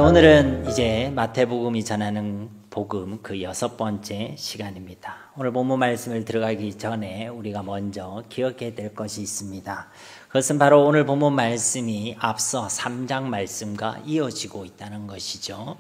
오늘은 이제 마태복음이 전하는 복음 그 6번째 시간입니다. 오늘 본문 말씀을 들어가기 전에 우리가 먼저 기억해야 될 것이 있습니다. 그것은 바로 오늘 본문 말씀이 앞서 3장 말씀과 이어지고 있다는 것이죠.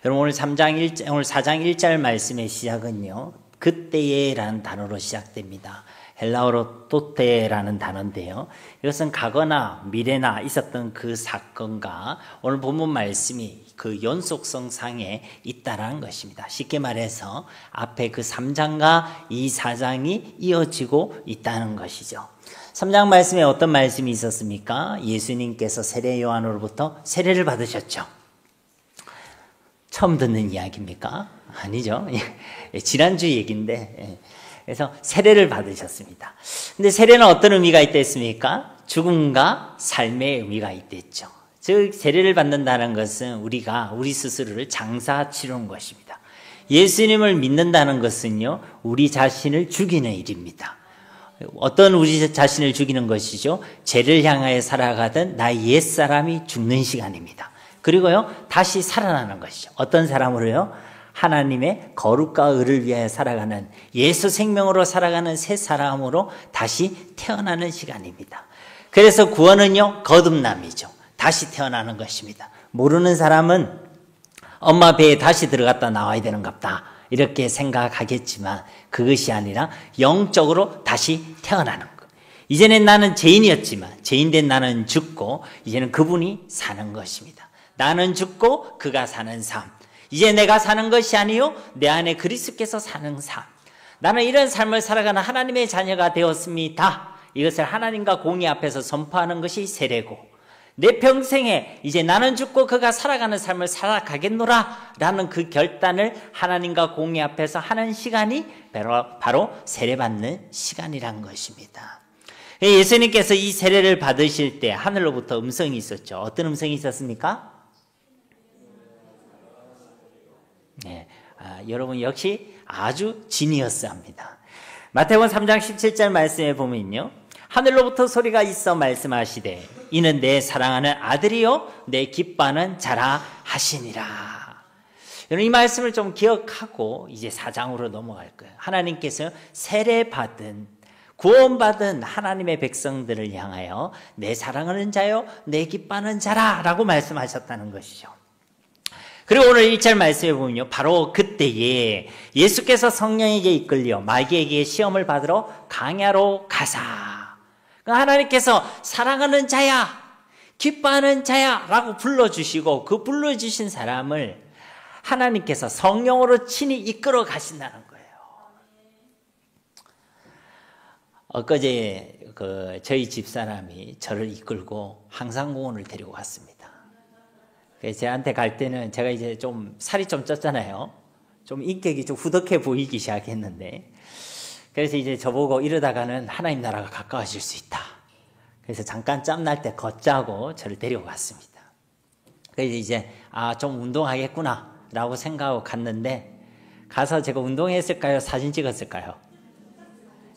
여러분 오늘 4장 1절 말씀의 시작은요, 그때에라는 단어로 시작됩니다. 헬라어로 또테라는 단어인데요, 이것은 과거나 미래나 있었던 그 사건과 오늘 본문 말씀이 그 연속성상에 있다라는 것입니다. 쉽게 말해서 앞에 그 3장과 이 4장이 이어지고 있다는 것이죠. 3장 말씀에 어떤 말씀이 있었습니까? 예수님께서 세례 요한으로부터 세례를 받으셨죠. 처음 듣는 이야기입니까? 아니죠. 지난주 얘기인데, 그래서 세례를 받으셨습니다. 근데 세례는 어떤 의미가 있댔습니까? 죽음과 삶의 의미가 있댔죠. 즉 세례를 받는다는 것은 우리가 우리 스스로를 장사 치르는 것입니다. 예수님을 믿는다는 것은요, 우리 자신을 죽이는 일입니다. 어떤 우리 자신을 죽이는 것이죠? 죄를 향하여 살아가던 나의 옛사람이 죽는 시간입니다. 그리고요, 다시 살아나는 것이죠. 어떤 사람으로요? 하나님의 거룩과 의를 위하여 살아가는, 예수 생명으로 살아가는 새 사람으로 다시 태어나는 시간입니다. 그래서 구원은요, 거듭남이죠. 다시 태어나는 것입니다. 모르는 사람은 엄마 배에 다시 들어갔다 나와야 되는갑다 이렇게 생각하겠지만 그것이 아니라 영적으로 다시 태어나는 것. 이전엔 나는 죄인이었지만 죄인된 나는 죽고 이제는 그분이 사는 것입니다. 나는 죽고 그가 사는 삶. 이제 내가 사는 것이 아니요 내 안에 그리스도께서 사는 삶. 나는 이런 삶을 살아가는 하나님의 자녀가 되었습니다. 이것을 하나님과 공의 앞에서 선포하는 것이 세례고, 내 평생에 이제 나는 죽고 그가 살아가는 삶을 살아가겠노라 라는 그 결단을 하나님과 공의 앞에서 하는 시간이 바로 세례받는 시간이란 것입니다. 예수님께서 이 세례를 받으실 때 하늘로부터 음성이 있었죠. 어떤 음성이 있었습니까? 네, 여러분 역시 아주 지니어스합니다. 마태복음 3장 17절 말씀에 보면요, 하늘로부터 소리가 있어 말씀하시되 이는 내 사랑하는 아들이요 내 기뻐하는 자라 하시니라. 여러분 이 말씀을 좀 기억하고 이제 4장으로 넘어갈 거예요. 하나님께서 세례받은, 구원받은 하나님의 백성들을 향하여 내 사랑하는 자요 내 기뻐하는 자라 라고 말씀하셨다는 것이죠. 그리고 오늘 1절 말씀에 보면요, 바로 그때에 예수께서 성령에게 이끌려 마귀에게 시험을 받으러 광야로 가사. 하나님께서 사랑하는 자야, 기뻐하는 자야 라고 불러주시고 그 불러주신 사람을 하나님께서 성령으로 친히 이끌어 가신다는 거예요. 엊그제 저희 집사람이 저를 이끌고 한상공원을 데리고 갔습니다. 제한테 갈 때는 제가 이제 좀 살이 좀 쪘잖아요. 좀 인격이 좀 후덕해 보이기 시작했는데, 그래서 이제 저보고 이러다가는 하나님 나라가 가까워질 수 있다. 그래서 잠깐 짬날 때 걷자고 저를 데리고 갔습니다. 그래서 이제 좀 운동하겠구나 라고 생각하고 갔는데, 가서 제가 운동했을까요? 사진 찍었을까요?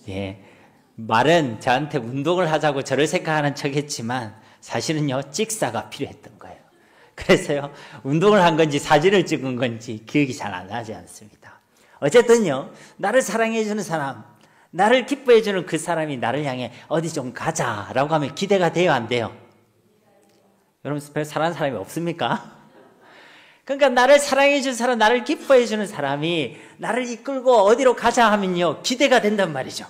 예, 말은 저한테 운동을 하자고 저를 생각하는 척 했지만 사실은요, 찍사가 필요했던 거예요. 그래서요, 운동을 한 건지 사진을 찍은 건지 기억이 잘 안 나지 않습니다. 어쨌든요, 나를 사랑해주는 사람, 나를 기뻐해주는 그 사람이 나를 향해 어디 좀 가자라고 하면 기대가 돼요, 안 돼요? 여러분 별 사랑하는 사람이 없습니까? 그러니까 나를 사랑해주는 사람, 나를 기뻐해주는 사람이 나를 이끌고 어디로 가자 하면요, 기대가 된단 말이죠.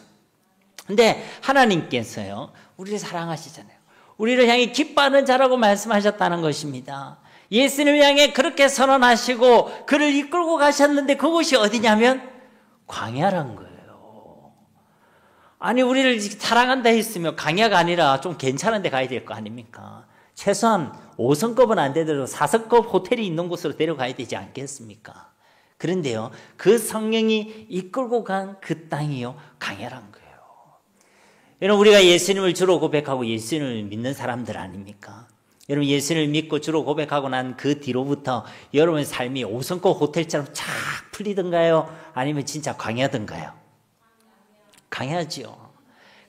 근데 하나님께서요, 우리를 사랑하시잖아요. 우리를 향해 기뻐하는 자라고 말씀하셨다는 것입니다. 예수님을 향해 그렇게 선언하시고 그를 이끌고 가셨는데 그곳이 어디냐면 광야란 거예요. 아니 우리를 사랑한다 했으면 광야가 아니라 좀 괜찮은 데 가야 될 거 아닙니까? 최소한 5성급은 안 되더라도 4성급 호텔이 있는 곳으로 데려가야 되지 않겠습니까? 그런데요, 그 성령이 이끌고 간 그 땅이요, 광야란 거예요. 여러분 우리가 예수님을 주로 고백하고 예수님을 믿는 사람들 아닙니까? 여러분 예수님을 믿고 주로 고백하고 난 그 뒤로부터 여러분 삶이 5성급 호텔처럼 쫙 풀리던가요? 아니면 진짜 광야던가요? 광야지요.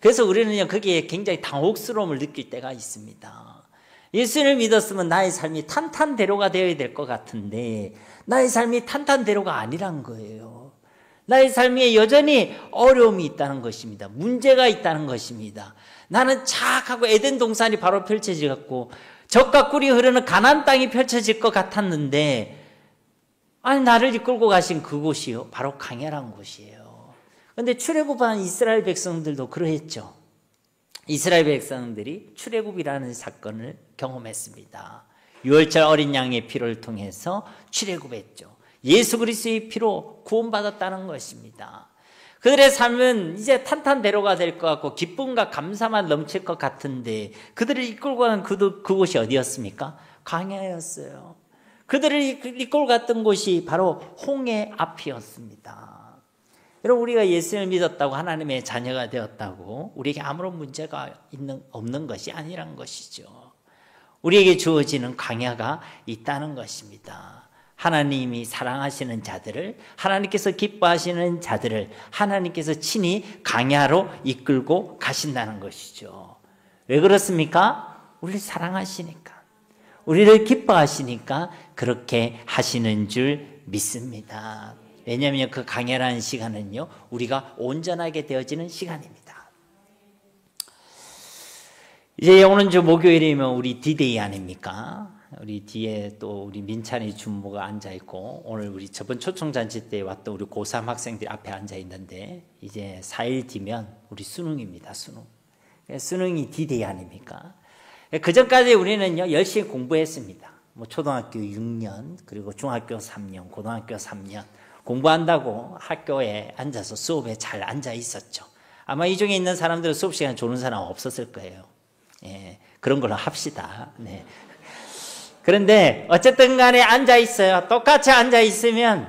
그래서 우리는요 거기에 굉장히 당혹스러움을 느낄 때가 있습니다. 예수를 믿었으면 나의 삶이 탄탄대로가 되어야 될 것 같은데 나의 삶이 탄탄대로가 아니란 거예요. 나의 삶에 여전히 어려움이 있다는 것입니다. 문제가 있다는 것입니다. 나는 착하고 에덴 동산이 바로 펼쳐지고 젖과 꿀이 흐르는 가나안 땅이 펼쳐질 것 같았는데 아니 나를 이끌고 가신 그곳이요 바로 광야란 곳이에요. 그런데 출애굽한 이스라엘 백성들도 그러했죠. 이스라엘 백성들이 출애굽이라는 사건을 경험했습니다. 유월절 어린 양의 피를 통해서 출애굽했죠. 예수 그리스도의 피로 구원받았다는 것입니다. 그들의 삶은 이제 탄탄대로가 될 것 같고 기쁨과 감사만 넘칠 것 같은데 그들을 이끌고 가는 그곳이 어디였습니까? 광야였어요. 그들을 이끌고 갔던 곳이 바로 홍해 앞이었습니다. 여러분 우리가 예수를 믿었다고 하나님의 자녀가 되었다고 우리에게 아무런 문제가 없는 것이 아니란 것이죠. 우리에게 주어지는 광야가 있다는 것입니다. 하나님이 사랑하시는 자들을 하나님께서 기뻐하시는 자들을 하나님께서 친히 광야로 이끌고 가신다는 것이죠. 왜 그렇습니까? 우리를 사랑하시니까 우리를 기뻐하시니까 그렇게 하시는 줄 믿습니다. 왜냐하면 그 광야라는 시간은요 우리가 온전하게 되어지는 시간입니다. 이제 오는 주 목요일이면 우리 D-Day 아닙니까? 우리 뒤에 또 우리 민찬이 준모가 앉아있고 오늘 우리 저번 초청잔치 때 왔던 우리 고3 학생들이 앞에 앉아있는데 이제 4일 뒤면 우리 수능입니다. 수능이 D-Day 아닙니까? 그 전까지 우리는요 열심히 공부했습니다. 뭐 초등학교 6년 그리고 중학교 3년 고등학교 3년 공부한다고 학교에 앉아서 수업에 잘 앉아 있었죠. 아마 이 중에 있는 사람들은 수업 시간 조는 사람 없었을 거예요. 예, 그런 걸로 합시다. 네. 그런데 어쨌든 간에 앉아 있어요. 똑같이 앉아 있으면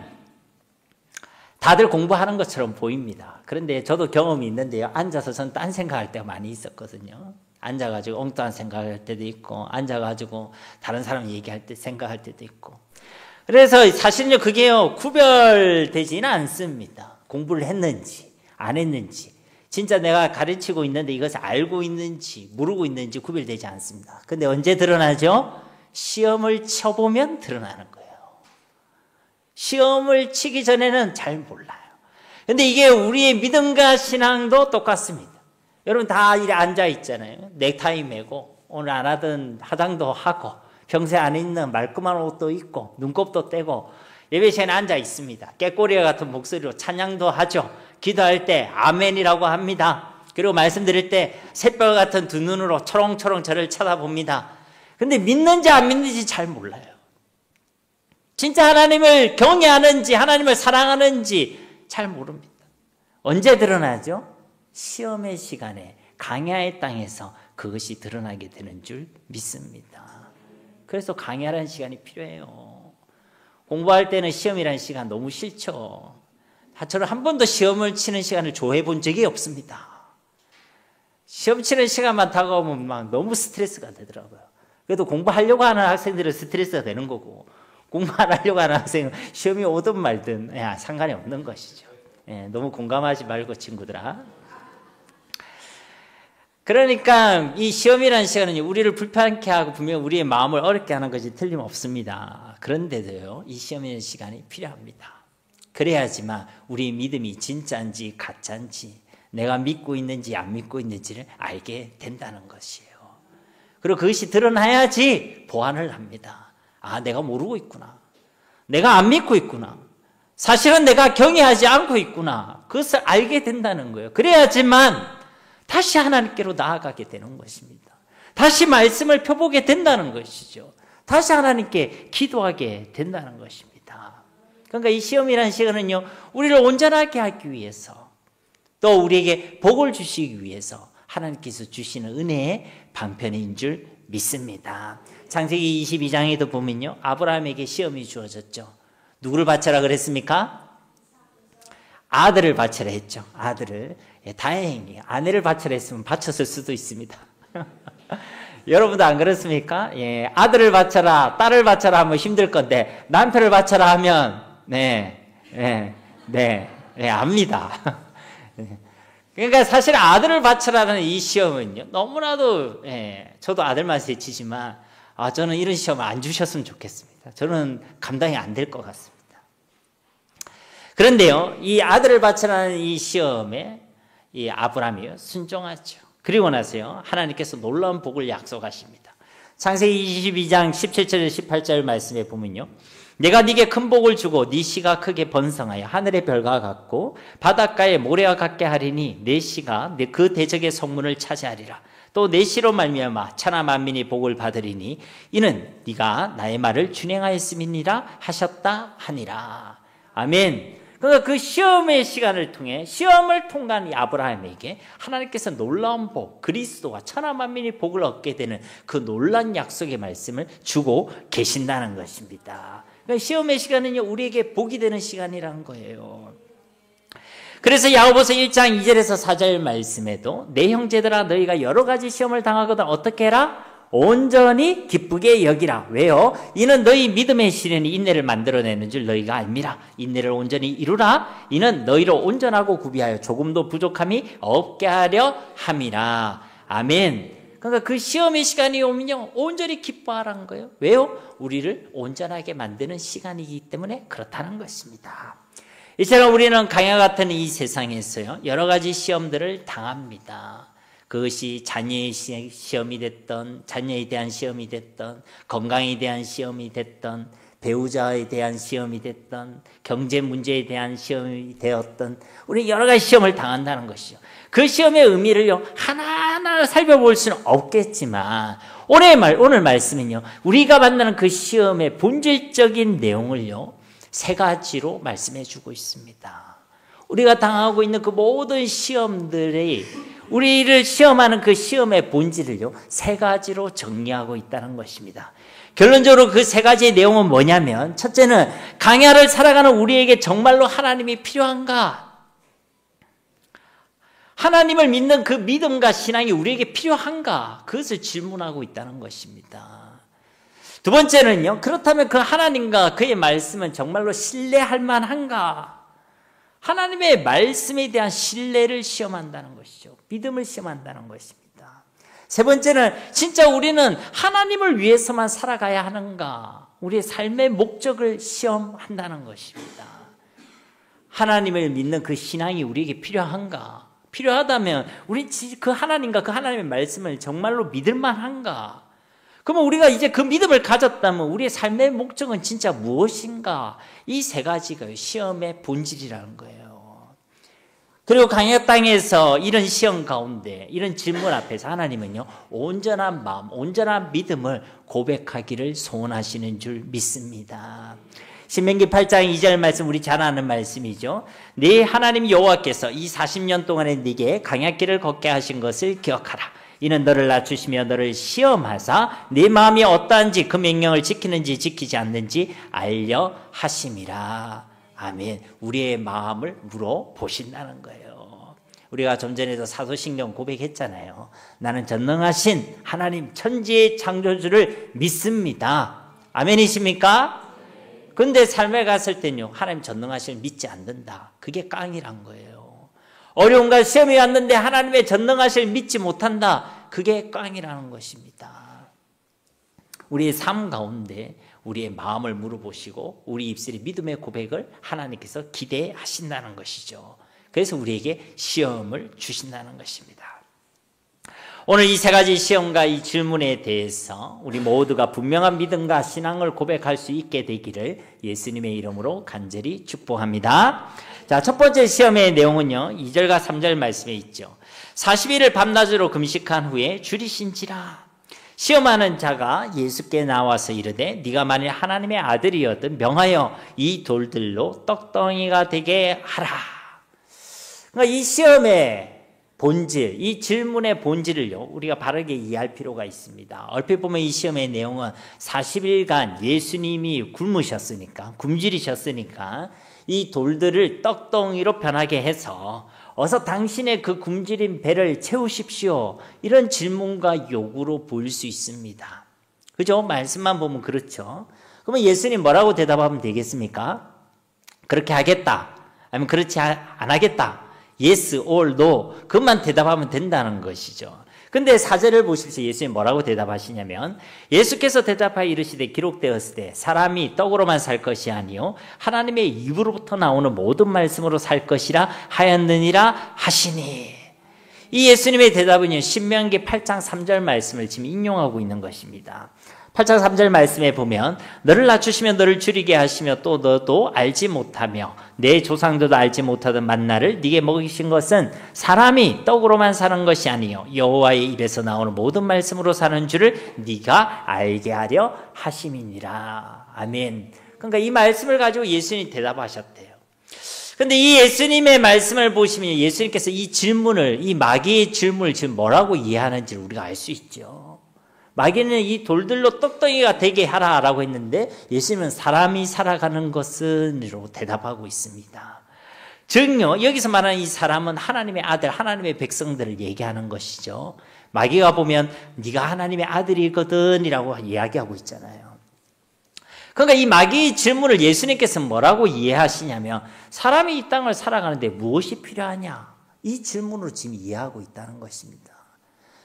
다들 공부하는 것처럼 보입니다. 그런데 저도 경험이 있는데요. 앉아서 저는 딴 생각할 때가 많이 있었거든요. 앉아가지고 엉뚱한 생각할 때도 있고 앉아가지고 다른 사람 얘기할 때 생각할 때도 있고 그래서 사실은요 그게요 구별되지는 않습니다. 공부를 했는지 안 했는지 진짜 내가 가르치고 있는데 이것을 알고 있는지 모르고 있는지 구별되지 않습니다. 근데 언제 드러나죠? 시험을 쳐보면 드러나는 거예요. 시험을 치기 전에는 잘 몰라요. 근데 이게 우리의 믿음과 신앙도 똑같습니다. 여러분 다 이래 앉아 있잖아요. 넥타이 매고 오늘 안 하던 화장도 하고 평소에 안 입는 말끔한 옷도 입고 눈곱도 떼고 예배 시간에 앉아 있습니다. 깨꼬리와 같은 목소리로 찬양도 하죠. 기도할 때 아멘이라고 합니다. 그리고 말씀 드릴 때 샛별 같은 두 눈으로 초롱초롱 저를 쳐다봅니다. 근데 믿는지 안 믿는지 잘 몰라요. 진짜 하나님을 경외하는지 하나님을 사랑하는지 잘 모릅니다. 언제 드러나죠? 시험의 시간에 광야의 땅에서 그것이 드러나게 되는 줄 믿습니다. 그래서 광야라는 시간이 필요해요. 공부할 때는 시험이라는 시간 너무 싫죠. 저는 한 번도 시험을 치는 시간을 좋아해 본 적이 없습니다. 시험 치는 시간만 다가오면 막 너무 스트레스가 되더라고요. 그래도 공부하려고 하는 학생들은 스트레스가 되는 거고 공부 안 하려고 하는 학생은 시험이 오든 말든 상관이 없는 것이죠. 너무 공감하지 말고 친구들아. 그러니까 이 시험이라는 시간은 우리를 불편케 하고 분명 우리의 마음을 어렵게 하는 것이 틀림없습니다. 그런데도요 이 시험이라는 시간이 필요합니다. 그래야지만 우리의 믿음이 진짜인지 가짜인지 내가 믿고 있는지 안 믿고 있는지를 알게 된다는 것이에요. 그리고 그것이 드러나야지 보완을 합니다. 아 내가 모르고 있구나. 내가 안 믿고 있구나. 사실은 내가 경외하지 않고 있구나. 그것을 알게 된다는 거예요. 그래야지만 다시 하나님께로 나아가게 되는 것입니다. 다시 말씀을 펴보게 된다는 것이죠. 다시 하나님께 기도하게 된다는 것입니다. 그러니까 이 시험이라는 시간은요 우리를 온전하게 하기 위해서 또 우리에게 복을 주시기 위해서 하나님께서 주시는 은혜의 방편인 줄 믿습니다. 창세기 22장에도 보면요 아브라함에게 시험이 주어졌죠. 누구를 바쳐라 그랬습니까? 아들을 바쳐라 했죠. 아들을. 다행히 아내를 바쳐라 했으면 바쳤을 수도 있습니다. 여러분도 안 그렇습니까? 아들을 바쳐라 딸을 바쳐라 하면 힘들 건데 남편을 바쳐라 하면 압니다. 그러니까 사실 아들을 바쳐라는 이 시험은요 너무나도 저도 아들만 셋이지만 저는 이런 시험 안 주셨으면 좋겠습니다. 저는 감당이 안 될 것 같습니다. 그런데요, 이 아들을 바치라는 이 시험에 이 아브라함이 순종하죠. 그리고 나서요, 하나님께서 놀라운 복을 약속하십니다. 창세기 22장 17절 18절 말씀에 보면요, 내가 네게 큰 복을 주고 네 씨가 크게 번성하여 하늘의 별과 같고 바닷가의 모래와 같게 하리니 내 씨가 그 대적의 성문을 차지하리라. 또 내 씨로 말미암아 천하 만민이 복을 받으리니 이는 네가 나의 말을 준행하였음이니라 하셨다 하니라. 아멘. 그러니까 그 시험의 시간을 통해 시험을 통과한 이 아브라함에게 하나님께서 놀라운 복, 그리스도와 천하 만민이 복을 얻게 되는 그 놀라운 약속의 말씀을 주고 계신다는 것입니다. 그러니까 시험의 시간은요, 우리에게 복이 되는 시간이라는 거예요. 그래서 야고보서 1장 2절에서 4절 말씀에도 내 형제들아 너희가 여러 가지 시험을 당하거든 어떻게 해라? 온전히 기쁘게 여기라. 왜요? 이는 너희 믿음의 시련이 인내를 만들어내는 줄 너희가 알미라. 인내를 온전히 이루라. 이는 너희로 온전하고 구비하여 조금도 부족함이 없게 하려 함이라. 아멘. 그러니까 그 시험의 시간이 오면요, 온전히 기뻐하라는 거예요. 왜요? 우리를 온전하게 만드는 시간이기 때문에 그렇다는 것입니다. 이처럼 우리는 강야 같은 이 세상에서요, 여러 가지 시험들을 당합니다. 그것이 자녀의 시험이 됐던, 자녀에 대한 시험이 됐던, 건강에 대한 시험이 됐던, 배우자에 대한 시험이 됐던, 경제 문제에 대한 시험이 되었던, 우리 여러 가지 시험을 당한다는 것이죠. 그 시험의 의미를요, 하나하나 살펴볼 수는 없겠지만, 오늘 말씀은요, 우리가 만나는 그 시험의 본질적인 내용을요, 3가지로 말씀해 주고 있습니다. 우리가 당하고 있는 그 모든 시험들이 우리를 시험하는 그 시험의 본질을요, 3가지로 정리하고 있다는 것입니다. 결론적으로 그 3가지의 내용은 뭐냐면, 첫째는 강야를 살아가는 우리에게 정말로 하나님이 필요한가? 하나님을 믿는 그 믿음과 신앙이 우리에게 필요한가? 그것을 질문하고 있다는 것입니다. 두 번째는요, 그렇다면 그 하나님과 그의 말씀은 정말로 신뢰할 만한가? 하나님의 말씀에 대한 신뢰를 시험한다는 것이죠. 믿음을 시험한다는 것입니다. 세 번째는 진짜 우리는 하나님을 위해서만 살아가야 하는가? 우리의 삶의 목적을 시험한다는 것입니다. 하나님을 믿는 그 신앙이 우리에게 필요한가? 필요하다면 우리 그 하나님과 그 하나님의 말씀을 정말로 믿을 만한가? 그러면 우리가 이제 그 믿음을 가졌다면 우리의 삶의 목적은 진짜 무엇인가? 이 3가지가 시험의 본질이라는 거예요. 그리고 강야 땅에서 이런 시험 가운데 이런 질문 앞에서 하나님은요, 온전한 마음, 온전한 믿음을 고백하기를 소원하시는 줄 믿습니다. 신명기 8장 2절 말씀, 우리 잘 아는 말씀이죠. 네 하나님 여호와께서 이 40년 동안에 네게 강야길을 걷게 하신 것을 기억하라. 이는 너를 낮추시며 너를 시험하사 네 마음이 어떠한지 그 명령을 지키는지 지키지 않는지 알려 하심이라. 아멘. 우리의 마음을 물어보신다는 거예요. 우리가 좀 전에도 사도신경 고백했잖아요. 나는 전능하신 하나님 천지의 창조주를 믿습니다. 아멘이십니까? 근데 삶에 갔을 때는요, 하나님 전능하신 믿지 않는다. 그게 깡이란 거예요. 어려움과 시험이 왔는데 하나님의 전능하심을 믿지 못한다. 그게 꽝이라는 것입니다. 우리의 삶 가운데 우리의 마음을 물어보시고 우리 입술의 믿음의 고백을 하나님께서 기대하신다는 것이죠. 그래서 우리에게 시험을 주신다는 것입니다. 오늘 이 3가지 시험과 이 질문에 대해서 우리 모두가 분명한 믿음과 신앙을 고백할 수 있게 되기를 예수님의 이름으로 간절히 축복합니다. 자, 첫 번째 시험의 내용은요, 2절과 3절 말씀에 있죠. 40일을 밤낮으로 금식한 후에 줄이신지라. 시험하는 자가 예수께 나와서 이르되 네가 만일 하나님의 아들이었든 명하여 이 돌들로 떡덩이가 되게 하라. 그러니까 이 시험의 본질, 이 질문의 본질을요, 우리가 바르게 이해할 필요가 있습니다. 얼핏 보면 이 시험의 내용은 40일간 예수님이 굶으셨으니까, 굶주리셨으니까 이 돌들을 떡덩이로 변하게 해서 어서 당신의 그 굶주린 배를 채우십시오. 이런 질문과 요구로 보일 수 있습니다. 그죠? 말씀만 보면 그렇죠. 그러면 예수님 뭐라고 대답하면 되겠습니까? 그렇게 하겠다. 아니면 그렇지 안 하겠다. Yes or no. 그것만 대답하면 된다는 것이죠. 근데 4절을 보십시오. 예수님 뭐라고 대답하시냐면 예수께서 대답하여 이르시되 기록되었으되 사람이 떡으로만 살 것이 아니요 하나님의 입으로부터 나오는 모든 말씀으로 살 것이라 하였느니라 하시니. 이 예수님의 대답은요, 신명기 8장 3절 말씀을 지금 인용하고 있는 것입니다. 8장 3절 말씀에 보면 너를 낮추시며 너를 줄이게 하시며 또 너도 알지 못하며 내 조상들도 알지 못하던 만나를 네게 먹이신 것은 사람이 떡으로만 사는 것이 아니요 여호와의 입에서 나오는 모든 말씀으로 사는 줄을 네가 알게 하려 하심이니라. 아멘. 그러니까 이 말씀을 가지고 예수님이 대답하셨대요. 근데 이 예수님의 말씀을 보시면 예수님께서 이 질문을, 이 마귀의 질문을 지금 뭐라고 이해하는지를 우리가 알 수 있죠. 마귀는 이 돌들로 떡덩이가 되게 하라라고 했는데 예수님은 사람이 살아가는 것은으로 대답하고 있습니다. 즉요, 여기서 말하는 이 사람은 하나님의 아들, 하나님의 백성들을 얘기하는 것이죠. 마귀가 보면 네가 하나님의 아들이거든 이라고 이야기하고 있잖아요. 그러니까 이 마귀의 질문을 예수님께서 뭐라고 이해하시냐면 사람이 이 땅을 살아가는데 무엇이 필요하냐? 이 질문으로 지금 이해하고 있다는 것입니다.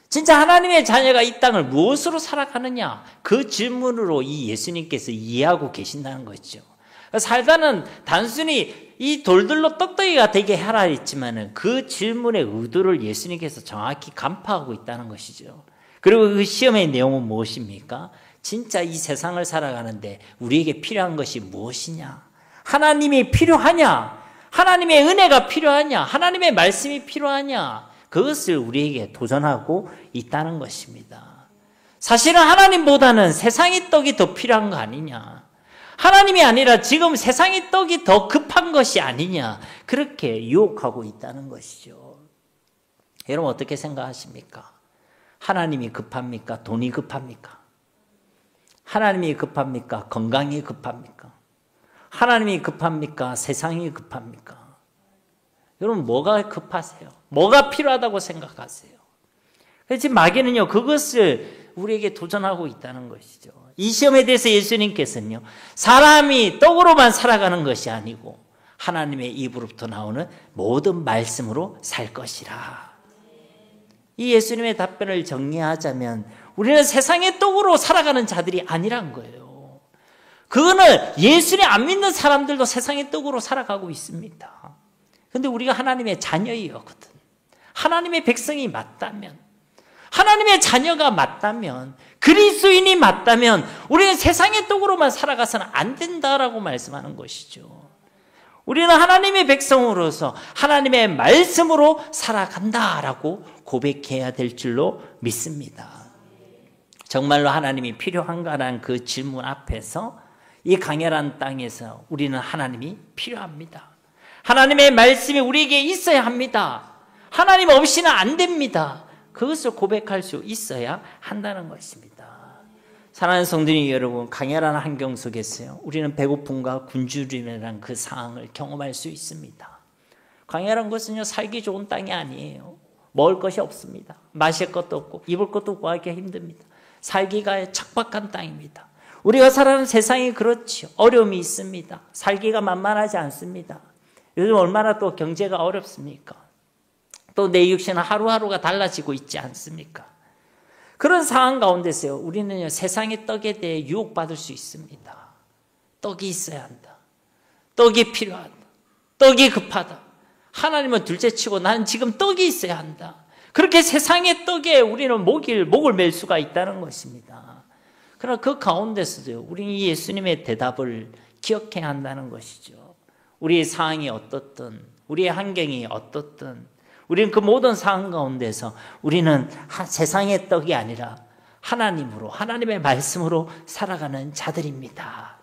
진짜 하나님의 자녀가 이 땅을 무엇으로 살아가느냐? 그 질문으로 이 예수님께서 이해하고 계신다는 거죠. 살다는 단순히 이 돌들로 떡덩이가 되게 하라 했지만은 그 질문의 의도를 예수님께서 정확히 간파하고 있다는 것이죠. 그리고 그 시험의 내용은 무엇입니까? 진짜 이 세상을 살아가는데 우리에게 필요한 것이 무엇이냐? 하나님이 필요하냐? 하나님의 은혜가 필요하냐? 하나님의 말씀이 필요하냐? 그것을 우리에게 도전하고 있다는 것입니다. 사실은 하나님보다는 세상의 떡이 더 필요한 거 아니냐? 하나님이 아니라 지금 세상의 떡이 더 급한 것이 아니냐? 그렇게 유혹하고 있다는 것이죠. 여러분 어떻게 생각하십니까? 하나님이 급합니까? 돈이 급합니까? 하나님이 급합니까? 건강이 급합니까? 하나님이 급합니까? 세상이 급합니까? 여러분 뭐가 급하세요? 뭐가 필요하다고 생각하세요? 지금 마귀는요 그것을 우리에게 도전하고 있다는 것이죠. 이 시험에 대해서 예수님께서는요 사람이 떡으로만 살아가는 것이 아니고 하나님의 입으로부터 나오는 모든 말씀으로 살 것이라. 이 예수님의 답변을 정리하자면 우리는 세상의 떡으로 살아가는 자들이 아니란 거예요. 그거는 예수님 안 믿는 사람들도 세상의 떡으로 살아가고 있습니다. 그런데 우리가 하나님의 자녀이거든. 하나님의 백성이 맞다면, 하나님의 자녀가 맞다면, 그리스도인이 맞다면 우리는 세상의 떡으로만 살아가서는 안 된다라고 말씀하는 것이죠. 우리는 하나님의 백성으로서 하나님의 말씀으로 살아간다라고 고백해야 될 줄로 믿습니다. 정말로 하나님이 필요한가라는 그 질문 앞에서 이 강렬한 땅에서 우리는 하나님이 필요합니다. 하나님의 말씀이 우리에게 있어야 합니다. 하나님 없이는 안 됩니다. 그것을 고백할 수 있어야 한다는 것입니다. 사랑하는 성도님 여러분, 강렬한 환경 속에서요 우리는 배고픔과 굶주림이라는 그 상황을 경험할 수 있습니다. 강렬한 것은요 살기 좋은 땅이 아니에요. 먹을 것이 없습니다. 마실 것도 없고 입을 것도 구하기 힘듭니다. 살기가 척박한 땅입니다. 우리가 살아가는 세상이 그렇죠. 어려움이 있습니다. 살기가 만만하지 않습니다. 요즘 얼마나 또 경제가 어렵습니까? 또 내 육신은 하루하루가 달라지고 있지 않습니까? 그런 상황 가운데서요 우리는 세상의 떡에 대해 유혹받을 수 있습니다. 떡이 있어야 한다. 떡이 필요하다. 떡이 급하다. 하나님은 둘째치고 나는 지금 떡이 있어야 한다. 그렇게 세상의 떡에 우리는 목을 맬 수가 있다는 것입니다. 그러나 그 가운데서도 우리는 이 예수님의 대답을 기억해야 한다는 것이죠. 우리의 상황이 어떻든 우리의 환경이 어떻든 우리는 그 모든 상황 가운데서 우리는 세상의 떡이 아니라 하나님으로 하나님의 말씀으로 살아가는 자들입니다.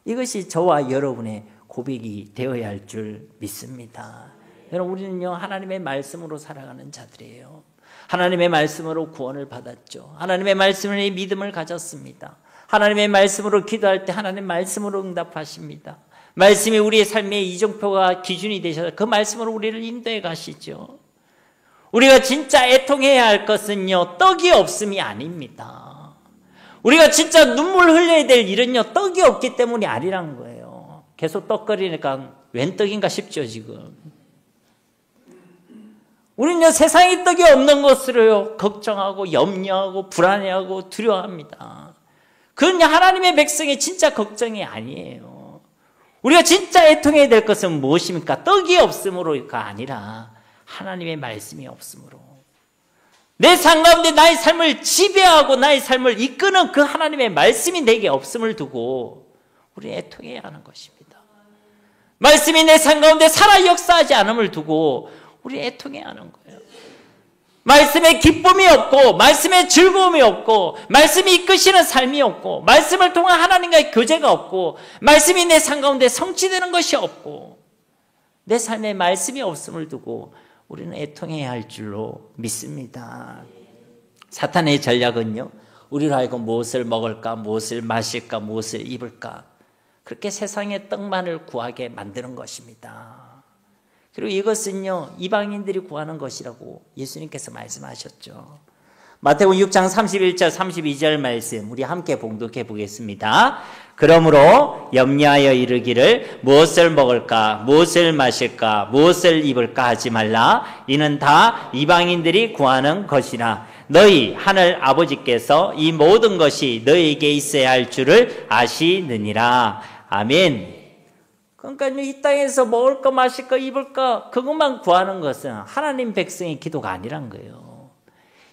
이것이 저와 여러분의 고백이 되어야 할 줄 믿습니다. 여러분 우리는요 하나님의 말씀으로 살아가는 자들이에요. 하나님의 말씀으로 구원을 받았죠. 하나님의 말씀으로 믿음을 가졌습니다. 하나님의 말씀으로 기도할 때 하나님의 말씀으로 응답하십니다. 말씀이 우리의 삶의 이정표가 기준이 되셔서 그 말씀으로 우리를 인도해 가시죠. 우리가 진짜 애통해야 할 것은요 떡이 없음이 아닙니다. 우리가 진짜 눈물 흘려야 될 일은요 떡이 없기 때문이 아니란 거예요. 계속 떡거리니까 웬 떡인가 싶죠 지금. 우리는 세상의 떡이 없는 것으로요 걱정하고 염려하고 불안해하고 두려워합니다. 그건 하나님의 백성의 진짜 걱정이 아니에요. 우리가 진짜 애통해야 될 것은 무엇입니까? 떡이 없음으로가 아니라 하나님의 말씀이 없음으로. 내 삶 가운데 나의 삶을 지배하고 나의 삶을 이끄는 그 하나님의 말씀이 내게 없음을 두고 우리 애통해야 하는 것입니다. 말씀이 내 삶 가운데 살아 역사하지 않음을 두고 우리 애통해야 하는 거예요. 말씀에 기쁨이 없고 말씀에 즐거움이 없고 말씀이 이끄시는 삶이 없고 말씀을 통한 하나님과의 교제가 없고 말씀이 내 삶 가운데 성취되는 것이 없고 내 삶에 말씀이 없음을 두고 우리는 애통해야 할 줄로 믿습니다. 사탄의 전략은요, 우리로 하여금 무엇을 먹을까, 무엇을 마실까, 무엇을 입을까 그렇게 세상의 떡만을 구하게 만드는 것입니다. 그리고 이것은요 이방인들이 구하는 것이라고 예수님께서 말씀하셨죠. 마태복음 6장 31절 32절 말씀 우리 함께 봉독해 보겠습니다. 그러므로 염려하여 이르기를 무엇을 먹을까 무엇을 마실까 무엇을 입을까 하지 말라. 이는 다 이방인들이 구하는 것이라. 너희 하늘 아버지께서 이 모든 것이 너희에게 있어야 할 줄을 아시느니라. 아멘. 그러니까 이 땅에서 먹을 거 마실 거 입을 거 그것만 구하는 것은 하나님 백성의 기도가 아니란 거예요.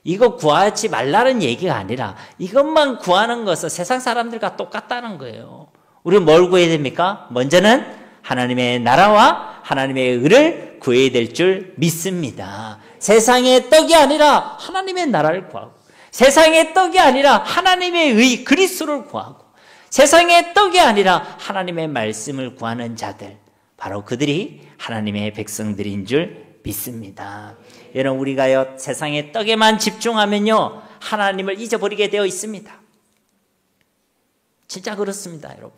이거 구하지 말라는 얘기가 아니라 이것만 구하는 것은 세상 사람들과 똑같다는 거예요. 우리는 뭘 구해야 됩니까? 먼저는 하나님의 나라와 하나님의 의를 구해야 될 줄 믿습니다. 세상의 떡이 아니라 하나님의 나라를 구하고 세상의 떡이 아니라 하나님의 의 그리스도를 구하고 세상의 떡이 아니라 하나님의 말씀을 구하는 자들 바로 그들이 하나님의 백성들인 줄 믿습니다. 여러분 우리가요 세상의 떡에만 집중하면요 하나님을 잊어버리게 되어 있습니다. 진짜 그렇습니다. 여러분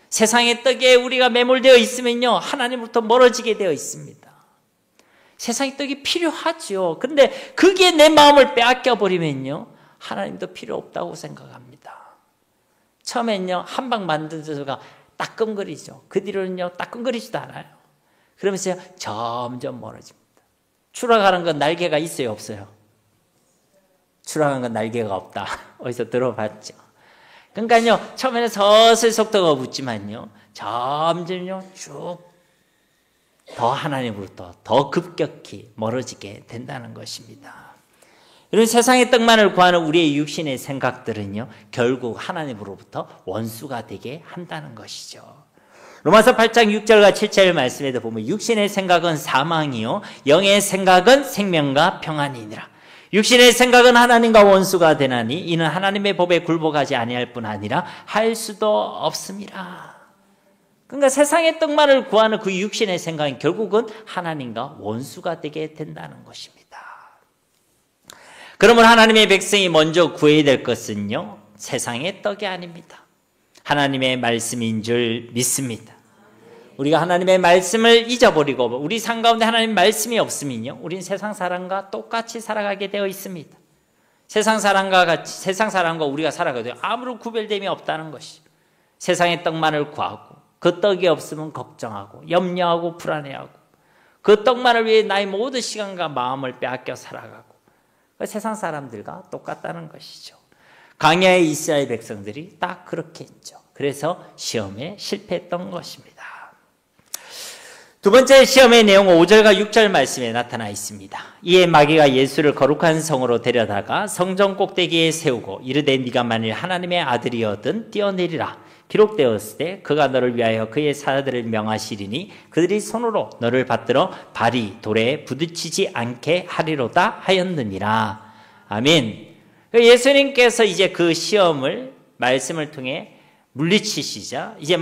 세상의 떡에 우리가 매몰되어 있으면요 하나님으로부터 멀어지게 되어 있습니다. 세상의 떡이 필요하죠. 그런데 그게 내 마음을 빼앗겨 버리면요 하나님도 필요 없다고 생각합니다. 처음엔요 한방 만든 데가 따끔거리죠. 그 뒤로는요 따끔거리지도 않아요. 그러면서 점점 멀어집니다. 추락하는 건 날개가 있어요 없어요? 추락하는 건 날개가 없다. 어디서 들어봤죠? 그러니까요 처음에는 서서히 속도가 붙지만요 점점요 쭉 더 하나님으로부터 더 급격히 멀어지게 된다는 것입니다. 이런 세상의 떡만을 구하는 우리의 육신의 생각들은요 결국 하나님으로부터 원수가 되게 한다는 것이죠. 로마서 8장 6절과 7절 말씀에도 보면 육신의 생각은 사망이요 영의 생각은 생명과 평안이니라. 육신의 생각은 하나님과 원수가 되나니 이는 하나님의 법에 굴복하지 아니할 뿐 아니라 할 수도 없음이라. 그러니까 세상의 떡만을 구하는 그 육신의 생각은 결국은 하나님과 원수가 되게 된다는 것입니다. 그러면 하나님의 백성이 먼저 구해야 될 것은요 세상의 떡이 아닙니다. 하나님의 말씀인 줄 믿습니다. 우리가 하나님의 말씀을 잊어버리고 우리 삶 가운데 하나님의 말씀이 없으면요 우리는 세상 사람과 똑같이 살아가게 되어 있습니다. 세상 사람과 우리가 살아가도 아무런 구별됨이 없다는 것이 세상의 떡만을 구하고 그 떡이 없으면 걱정하고 염려하고 불안해하고 그 떡만을 위해 나의 모든 시간과 마음을 빼앗겨 살아가고 세상 사람들과 똑같다는 것이죠. 광야의 이스라엘 백성들이 딱 그렇게 했죠. 그래서 시험에 실패했던 것입니다. 두 번째 시험의 내용은 5절과 6절 말씀에 나타나 있습니다. 이에 마귀가 예수를 거룩한 성으로 데려다가 성전 꼭대기에 세우고 이르되 네가 만일 하나님의 아들이거든 뛰어내리라. 기록되었을 때 그가 너를 위하여 그의 사자들을 명하시리니 그들이 손으로 너를 받들어 발이 돌에 부딪히지 않게 하리로다 하였느니라. 아멘. 예수님께서 이제 그 시험을 말씀을 통해 물리치시자 이제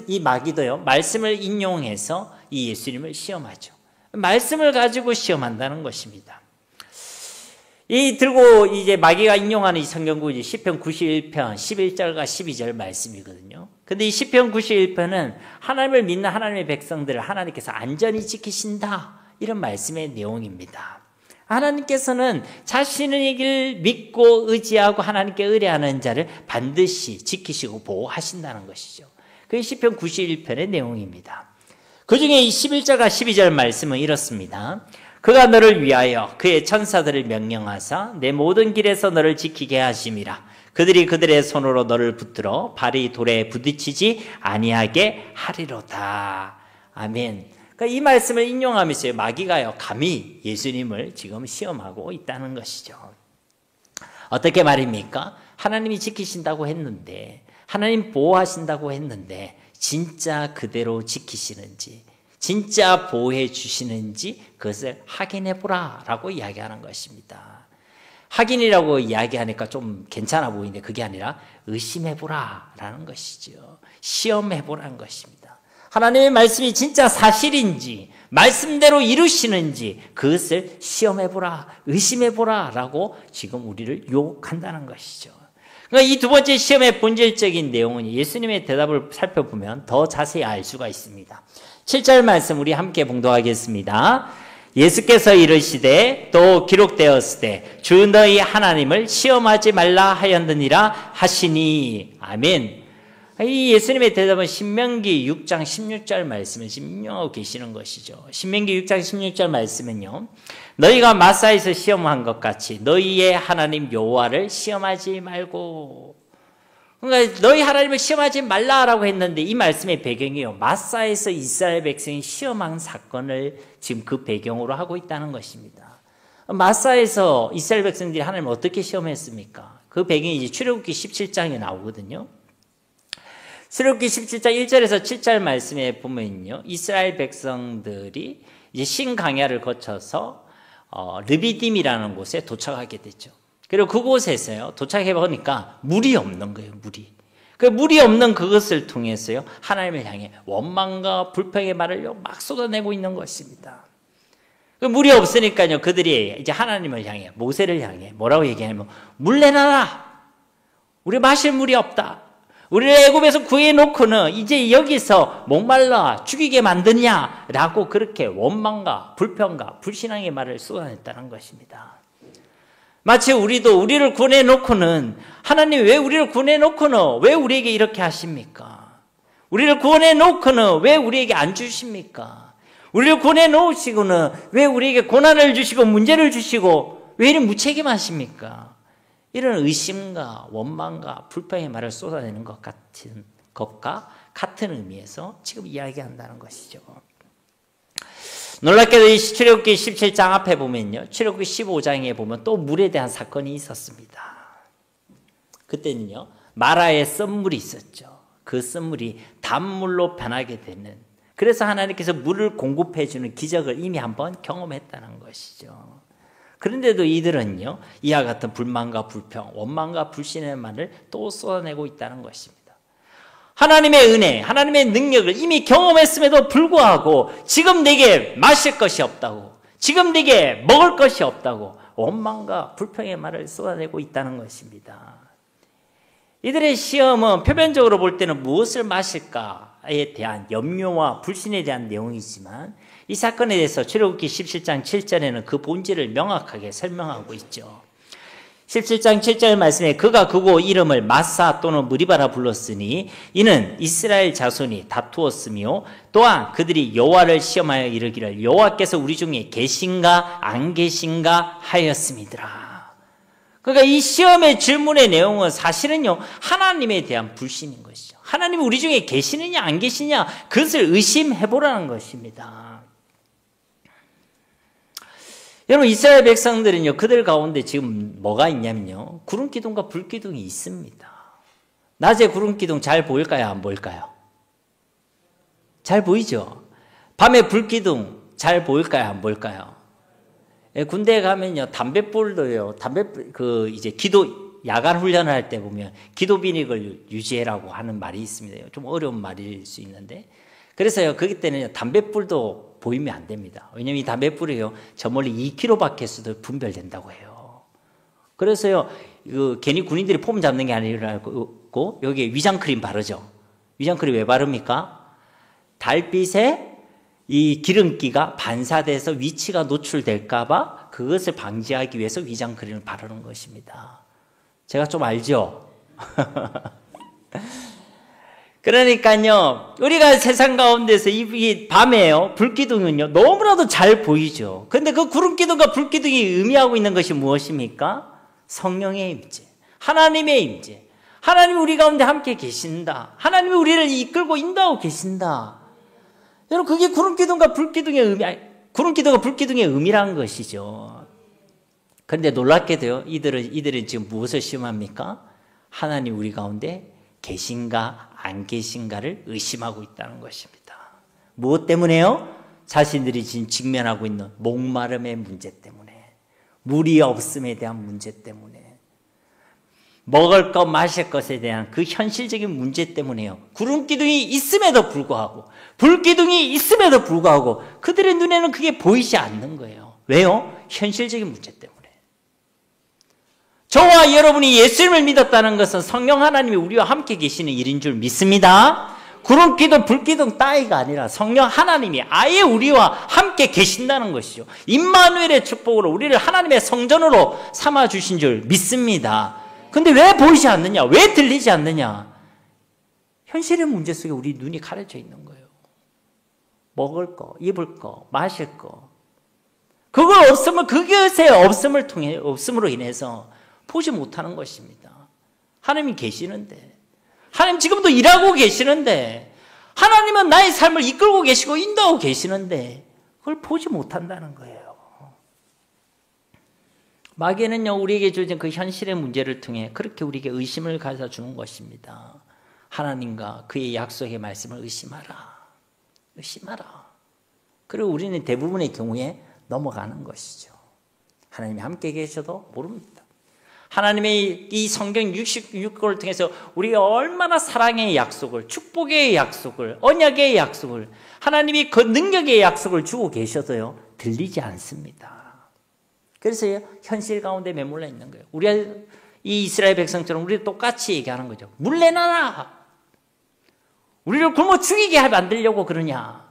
이 마귀도요 말씀을 인용해서 이 예수님을 시험하죠. 말씀을 가지고 시험한다는 것입니다. 들고 이제 마귀가 인용하는 이 성경구지 시편 91편 11절과 12절 말씀이거든요. 근데 이 시편 91편은 하나님을 믿는 하나님의 백성들을 하나님께서 안전히 지키신다 이런 말씀의 내용입니다. 하나님께서는 자신의 길 믿고 의지하고 하나님께 의뢰하는 자를 반드시 지키시고 보호하신다는 것이죠. 그게 시편 91편의 내용입니다. 그 중에 이 11절과 12절 말씀은 이렇습니다. 그가 너를 위하여 그의 천사들을 명령하사 내 모든 길에서 너를 지키게 하심이라. 그들이 그들의 손으로 너를 붙들어 발이 돌에 부딪히지 아니하게 하리로다. 아멘. 그러니까 이 말씀을 인용하면서 마귀가요, 감히 예수님을 지금 시험하고 있다는 것이죠. 어떻게 말입니까? 하나님이 지키신다고 했는데, 하나님 보호하신다고 했는데 진짜 그대로 지키시는지, 진짜 보호해 주시는지 그것을 확인해 보라 라고 이야기하는 것입니다. 확인이라고 이야기하니까 좀 괜찮아 보이는데 그게 아니라 의심해 보라 라는 것이죠. 시험해 보라는 것입니다. 하나님의 말씀이 진짜 사실인지 말씀대로 이루시는지 그것을 시험해 보라, 의심해 보라 라고 지금 우리를 유혹한다는 것이죠. 그러니까 이 두 번째 시험의 본질적인 내용은 예수님의 대답을 살펴보면 더 자세히 알 수가 있습니다. 7절 말씀 우리 함께 봉독하겠습니다. 예수께서 이르시되 또 기록되었으되 주 너희 하나님을 시험하지 말라 하였느니라 하시니. 아멘. 이 예수님의 대답은 신명기 6장 16절 말씀을 지금 인용하고 계시는 것이죠. 신명기 6장 16절 말씀은요, 너희가 마사에서 시험한 것 같이 너희의 하나님 여호와를 시험하지 말고. 그러니까 너희 하나님을 시험하지 말라라고 했는데 이 말씀의 배경이요, 마사에서 이스라엘 백성이 시험한 사건을 지금 그 배경으로 하고 있다는 것입니다. 마사에서 이스라엘 백성들이 하나님을 어떻게 시험했습니까? 그 배경이 이제 출애굽기 17장에 나오거든요. 출애굽기 17장 1절에서 7절 말씀에 보면요, 이스라엘 백성들이 이제 신강야를 거쳐서 르비딤이라는 곳에 도착하게 됐죠. 그리고 그곳에서요, 도착해 보니까 물이 없는 거예요, 물이. 그 물이 없는 그것을 통해서요, 하나님을 향해 원망과 불평의 말을 막 쏟아내고 있는 것입니다. 그 물이 없으니까요, 그들이 이제 하나님을 향해, 모세를 향해 뭐라고 얘기하냐면, 물 내놔라! 우리 마실 물이 없다. 우리를 애굽에서 구해놓고는 이제 여기서 목말라 죽이게 만드냐라고 그렇게 원망과 불평과 불신앙의 말을 쏟아냈다는 것입니다. 마치 우리도 우리를 구원해놓고는, 하나님 왜 우리를 구원해놓고는 왜 우리에게 이렇게 하십니까? 우리를 구원해놓고는 왜 우리에게 안 주십니까? 우리를 구원해놓으시고는 왜 우리에게 고난을 주시고 문제를 주시고 왜 이런 무책임하십니까? 이런 의심과 원망과 불평의 말을 쏟아내는 것과 같은 의미에서 지금 이야기한다는 것이죠. 놀랍게도 이 출애굽기 17장 앞에 보면요, 출애굽기 15장에 보면 또 물에 대한 사건이 있었습니다. 그때는요, 마라의 썸물이 있었죠. 그 썸물이 단물로 변하게 되는, 그래서 하나님께서 물을 공급해 주는 기적을 이미 한번 경험했다는 것이죠. 그런데도 이들은요, 이와 같은 불만과 불평, 원망과 불신의 말을 또 쏟아내고 있다는 것입니다. 하나님의 은혜, 하나님의 능력을 이미 경험했음에도 불구하고 지금 내게 마실 것이 없다고, 지금 내게 먹을 것이 없다고 원망과 불평의 말을 쏟아내고 있다는 것입니다. 이들의 시험은 표면적으로 볼 때는 무엇을 마실까에 대한 염려와 불신에 대한 내용이지만 이 사건에 대해서 출애굽기 17장 7절에는 그 본질을 명확하게 설명하고 있죠. 17장 7절 말씀에 그가 그곳 이름을 마사 또는 무리바라 불렀으니 이는 이스라엘 자손이 다투었으며 또한 그들이 여호와를 시험하여 이르기를 여호와께서 우리 중에 계신가 안 계신가 하였음이더라. 그러니까 이 시험의 질문의 내용은 사실은요, 하나님에 대한 불신인 것이죠. 하나님이 우리 중에 계시느냐 안 계시냐 그것을 의심해보라는 것입니다. 여러분, 이스라엘 백성들은요, 그들 가운데 지금 뭐가 있냐면요, 구름기둥과 불기둥이 있습니다. 낮에 구름기둥 잘 보일까요, 안 보일까요? 잘 보이죠? 밤에 불기둥 잘 보일까요, 안 보일까요? 예, 군대에 가면요, 담뱃불도요, 이제 야간 훈련을 할 때 보면 기도 비닉을 유지해라고 하는 말이 있습니다. 좀 어려운 말일 수 있는데, 그래서요, 거기 때는 담뱃불도 보이면 안 됩니다. 왜냐하면 이 담뱃불이요, 저 멀리 2km 밖에서도 분별된다고 해요. 그래서요, 괜히 군인들이 폼 잡는 게 아니고 여기에 위장크림 바르죠. 위장크림 왜 바릅니까? 달빛에 이 기름기가 반사돼서 위치가 노출될까봐 그것을 방지하기 위해서 위장크림을 바르는 것입니다. 제가 좀 알죠? 그러니까요, 우리가 세상 가운데서 이 밤에요, 불기둥은요, 너무나도 잘 보이죠. 근데 그 구름기둥과 불기둥이 의미하고 있는 것이 무엇입니까? 성령의 임재, 하나님의 임재. 하나님이 우리 가운데 함께 계신다. 하나님이 우리를 이끌고 인도하고 계신다. 여러분, 그게 구름기둥과 불기둥의 의미, 구름기둥과 불기둥의 의미라는 것이죠. 그런데 놀랍게도요, 이들은 지금 무엇을 시험합니까? 하나님 우리 가운데 계신가 안 계신가를 의심하고 있다는 것입니다. 무엇 때문에요? 자신들이 지금 직면하고 있는 목마름의 문제 때문에, 물이 없음에 대한 문제 때문에, 먹을 것 마실 것에 대한 그 현실적인 문제 때문에요. 구름기둥이 있음에도 불구하고, 불기둥이 있음에도 불구하고 그들의 눈에는 그게 보이지 않는 거예요. 왜요? 현실적인 문제 때문에. 저와 여러분이 예수님을 믿었다는 것은 성령 하나님이 우리와 함께 계시는 일인 줄 믿습니다. 구름기둥, 불기둥 따위가 아니라 성령 하나님이 아예 우리와 함께 계신다는 것이죠. 임마누엘의 축복으로 우리를 하나님의 성전으로 삼아주신 줄 믿습니다. 근데 왜 보이지 않느냐? 왜 들리지 않느냐? 현실의 문제 속에 우리 눈이 가려져 있는 거예요. 먹을 거, 입을 거, 마실 거. 그걸 없으면, 그것의 없음으로 인해서 보지 못하는 것입니다. 하나님이 계시는데, 하나님 지금도 일하고 계시는데, 하나님은 나의 삶을 이끌고 계시고 인도하고 계시는데 그걸 보지 못한다는 거예요. 마귀는요, 우리에게 주어진 그 현실의 문제를 통해 그렇게 우리에게 의심을 가져주는 것입니다. 하나님과 그의 약속의 말씀을 의심하라. 의심하라. 그리고 우리는 대부분의 경우에 넘어가는 것이죠. 하나님이 함께 계셔도 모릅니다. 하나님의 이 성경 66권을 통해서 우리가 얼마나 사랑의 약속을, 축복의 약속을, 언약의 약속을, 하나님이 그 능력의 약속을 주고 계셔도요, 들리지 않습니다. 그래서 현실 가운데 매몰려 있는 거예요. 우리가 이 이스라엘 백성처럼 우리도 똑같이 얘기하는 거죠. 물내놔라. 우리를 굶어 죽이게 만들려고 그러냐.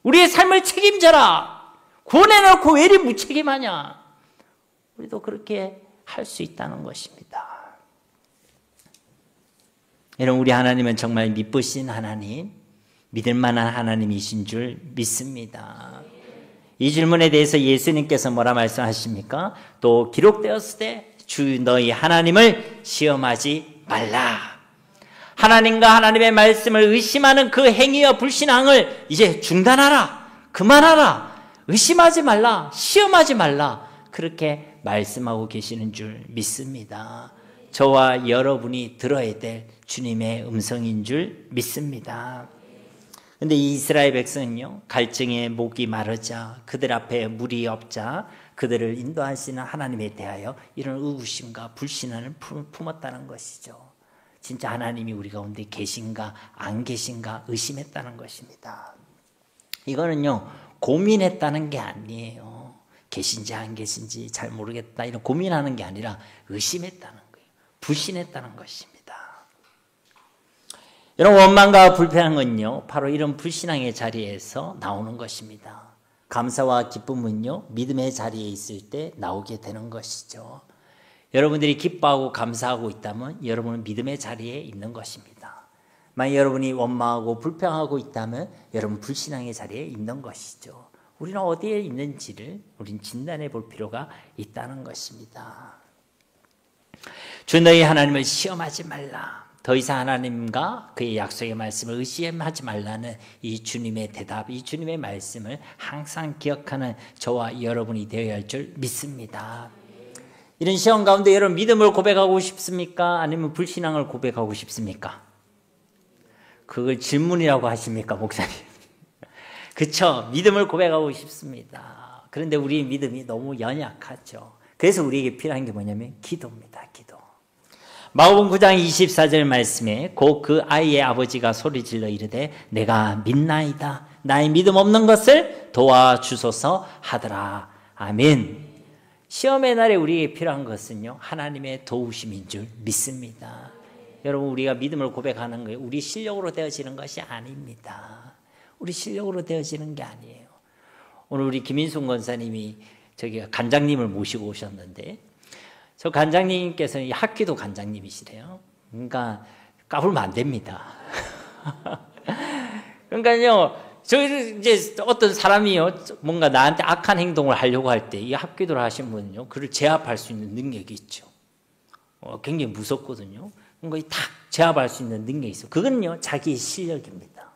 우리의 삶을 책임져라. 구원해놓고 왜 이리 무책임하냐. 우리도 그렇게 할 수 있다는 것입니다. 여러분, 우리 하나님은 정말 미쁘신 하나님, 믿을 만한 하나님이신 줄 믿습니다. 이 질문에 대해서 예수님께서 뭐라 말씀하십니까? 또 기록되었을 때 주 너희 하나님을 시험하지 말라. 하나님과 하나님의 말씀을 의심하는 그 행위와 불신앙을 이제 중단하라. 그만하라. 의심하지 말라. 시험하지 말라. 그렇게 말씀하고 계시는 줄 믿습니다. 저와 여러분이 들어야 될 주님의 음성인 줄 믿습니다. 근데 이 이스라엘 백성은요, 갈증에 목이 마르자, 그들 앞에 물이 없자 그들을 인도하시는 하나님에 대하여 이런 의구심과 불신을 품었다는 것이죠. 진짜 하나님이 우리 가운데 계신가 안 계신가 의심했다는 것입니다. 이거는요, 고민했다는 게 아니에요. 계신지 안 계신지 잘 모르겠다 이런 고민하는 게 아니라 의심했다는 거예요. 불신했다는 것입니다. 여러분, 원망과 불평은요, 바로 이런 불신앙의 자리에서 나오는 것입니다. 감사와 기쁨은요, 믿음의 자리에 있을 때 나오게 되는 것이죠. 여러분들이 기뻐하고 감사하고 있다면 여러분은 믿음의 자리에 있는 것입니다. 만약 여러분이 원망하고 불평하고 있다면 여러분 불신앙의 자리에 있는 것이죠. 우리는 어디에 있는지를 우린 진단해 볼 필요가 있다는 것입니다. 주 너희 하나님을 시험하지 말라. 더 이상 하나님과 그의 약속의 말씀을 의심하지 말라는 이 주님의 대답, 이 주님의 말씀을 항상 기억하는 저와 여러분이 되어야 할 줄 믿습니다. 이런 시험 가운데 여러분 믿음을 고백하고 싶습니까? 아니면 불신앙을 고백하고 싶습니까? 그걸 질문이라고 하십니까, 목사님? 그렇죠. 믿음을 고백하고 싶습니다. 그런데 우리의 믿음이 너무 연약하죠. 그래서 우리에게 필요한 게 뭐냐면 기도입니다. 기도. 마가복음 9장 24절 말씀에 곧 그 아이의 아버지가 소리질러 이르되 내가 믿나이다. 나의 믿음 없는 것을 도와주소서 하더라. 아멘. 시험의 날에 우리에게 필요한 것은요, 하나님의 도우심인 줄 믿습니다. 여러분, 우리가 믿음을 고백하는 거예요. 우리 실력으로 되어지는 것이 아닙니다. 우리 실력으로 되어지는 게 아니에요. 오늘 우리 김인순 권사님이 저기 간장님을 모시고 오셨는데, 저 간장님께서는 학기도 간장님이시래요. 그러니까 까불면 안 됩니다. 그러니까요, 이제 어떤 사람이요, 뭔가 나한테 악한 행동을 하려고 할 때, 이 합기도를 하신 분은요, 그를 제압할 수 있는 능력이 있죠. 굉장히 무섭거든요. 뭔가 딱 제압할 수 있는 능력이 있어요. 그건요, 자기의 실력입니다.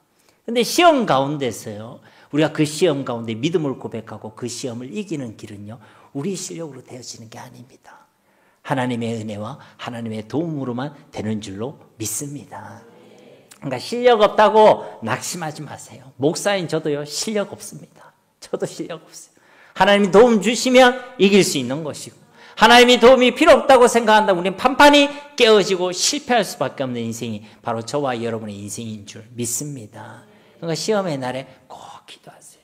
근데 시험 가운데서요, 우리가 그 시험 가운데 믿음을 고백하고 그 시험을 이기는 길은요, 우리 실력으로 되어지는 게 아닙니다. 하나님의 은혜와 하나님의 도움으로만 되는 줄로 믿습니다. 그러니까 실력 없다고 낙심하지 마세요. 목사인 저도요, 실력 없습니다. 저도 실력 없어요. 하나님이 도움 주시면 이길 수 있는 것이고, 하나님이 도움이 필요 없다고 생각한다면 우리는 판판이 깨어지고 실패할 수밖에 없는 인생이 바로 저와 여러분의 인생인 줄 믿습니다. 그러니까 시험의 날에 꼭 기도하세요.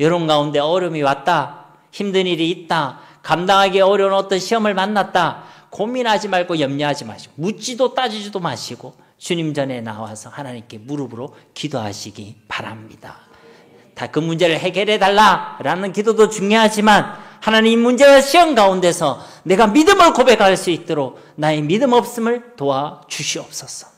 여러분 가운데 어려움이 왔다, 힘든 일이 있다, 감당하기 어려운 어떤 시험을 만났다, 고민하지 말고 염려하지 마시고, 묻지도 따지지도 마시고 주님 전에 나와서 하나님께 무릎으로 기도하시기 바랍니다. 다 그 문제를 해결해 달라라는 기도도 중요하지만, 하나님 이 문제와 시험 가운데서 내가 믿음을 고백할 수 있도록 나의 믿음 없음을 도와주시옵소서.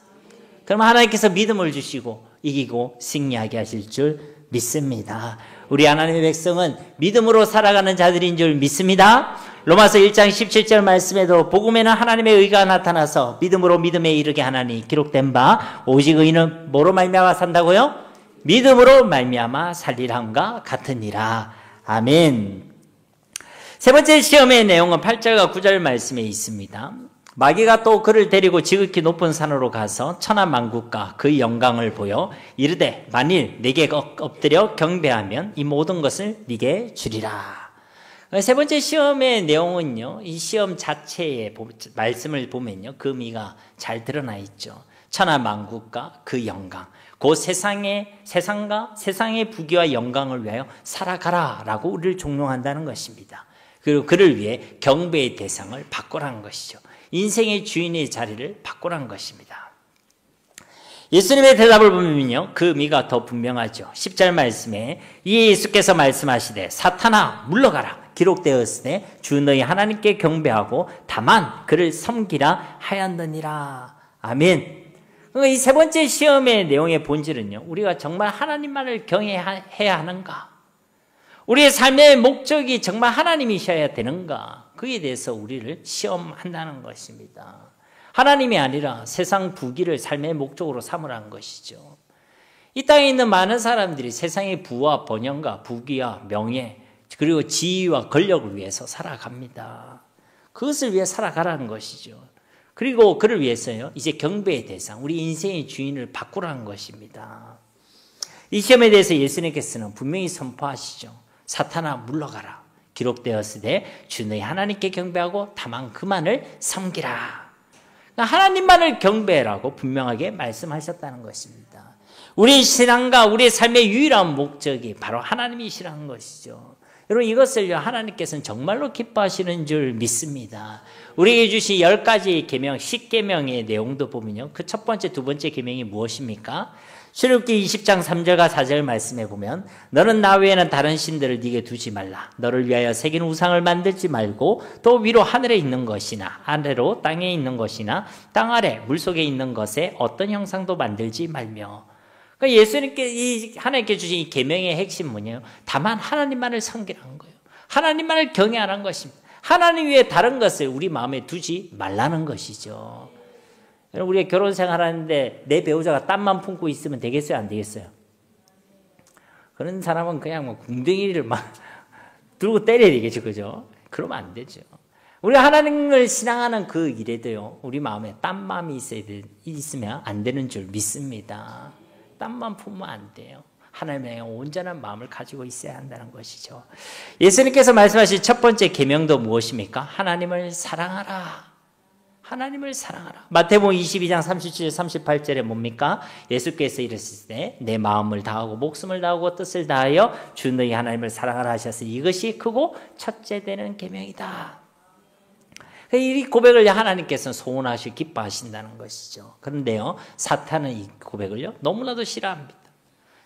그럼 하나님께서 믿음을 주시고 이기고 승리하게 하실 줄 믿습니다. 우리 하나님의 백성은 믿음으로 살아가는 자들인 줄 믿습니다. 로마서 1장 17절 말씀에도 복음에는 하나님의 의가 나타나서 믿음으로 믿음에 이르게 하나니 기록된 바 오직 의인은 뭐로 말미암아 산다고요? 믿음으로 말미암아 살리라 같으니라. 아멘. 세 번째 시험의 내용은 8절과 9절 말씀에 있습니다. 마귀가 또 그를 데리고 지극히 높은 산으로 가서 천하만국과 그 영광을 보여 이르되 만일 네게 엎드려 경배하면 이 모든 것을 네게 주리라. 세 번째 시험의 내용은요, 이 시험 자체의 말씀을 보면요, 그 의미가 잘 드러나 있죠. 천하만국과 그 영광, 그 세상과 세상의 부귀와 영광을 위하여 살아가라 라고 우리를 종용한다는 것입니다. 그리고 그를 위해 경배의 대상을 바꾸라는 것이죠. 인생의 주인의 자리를 바꾸라는 것입니다. 예수님의 대답을 보면요, 그 의미가 더 분명하죠. 10절 말씀에 이에 예수께서 말씀하시되 사탄아 물러가라. 기록되었으되 주 너희 하나님께 경배하고 다만 그를 섬기라 하였느니라. 아멘. 이 세 번째 시험의 내용의 본질은요, 우리가 정말 하나님만을 경외해야 하는가? 우리의 삶의 목적이 정말 하나님이셔야 되는가? 그에 대해서 우리를 시험한다는 것입니다. 하나님이 아니라 세상 부귀를 삶의 목적으로 삼으라는 것이죠. 이 땅에 있는 많은 사람들이 세상의 부와 번영과 부귀와 명예 그리고 지위와 권력을 위해서 살아갑니다. 그것을 위해 살아가라는 것이죠. 그리고 그를 위해서요, 이제 경배의 대상, 우리 인생의 주인을 바꾸라는 것입니다. 이 시험에 대해서 예수님께서는 분명히 선포하시죠. 사탄아 물러가라. 기록되었으되 주 너희 하나님께 경배하고 다만 그만을 섬기라. 그러니까 하나님만을 경배라고 분명하게 말씀하셨다는 것입니다. 우리 신앙과 우리의 삶의 유일한 목적이 바로 하나님이시라는 것이죠. 여러분, 이것을요, 하나님께서는 정말로 기뻐하시는 줄 믿습니다. 우리에게 주신 10가지 계명, 10계명의 내용도 보면요, 그 첫 번째, 두 번째 계명이 무엇입니까? 출애굽기 20장 3절과 4절 말씀에 보면 너는 나 외에는 다른 신들을 네게 두지 말라. 너를 위하여 새긴 우상을 만들지 말고 또 위로 하늘에 있는 것이나 아래로 땅에 있는 것이나 땅 아래 물속에 있는 것에 어떤 형상도 만들지 말며. 그러니까 예수님께 하나님께 주신 이 계명의 핵심 뭐냐요? 다만 하나님만을 섬기라는 거예요. 하나님만을 경외하라는 것입니다. 하나님 외에 다른 것을 우리 마음에 두지 말라는 것이죠. 우리가 결혼 생활하는데 내 배우자가 땀만 품고 있으면 되겠어요? 안 되겠어요? 그런 사람은 그냥 뭐 궁뎅이를 막 들고 때려야 되겠죠, 그죠? 그러면 안 되죠. 우리가 하나님을 신앙하는 그 일에도요, 우리 마음에 땀맘이 있으면 안 되는 줄 믿습니다. 땀만 품으면 안 돼요. 하나님의 온전한 마음을 가지고 있어야 한다는 것이죠. 예수님께서 말씀하신 첫 번째 계명도 무엇입니까? 하나님을 사랑하라. 하나님을 사랑하라. 마태복음 22장 37절 38절에 뭡니까? 예수께서 이르실 때 내 마음을 다하고 목숨을 다하고 뜻을 다하여 주 너희 하나님을 사랑하라 하셨으니 이것이 크고 첫째 되는 계명이다. 이 고백을 하나님께서는 소원하시고 기뻐하신다는 것이죠. 그런데요, 사탄은 이 고백을요 너무나도 싫어합니다.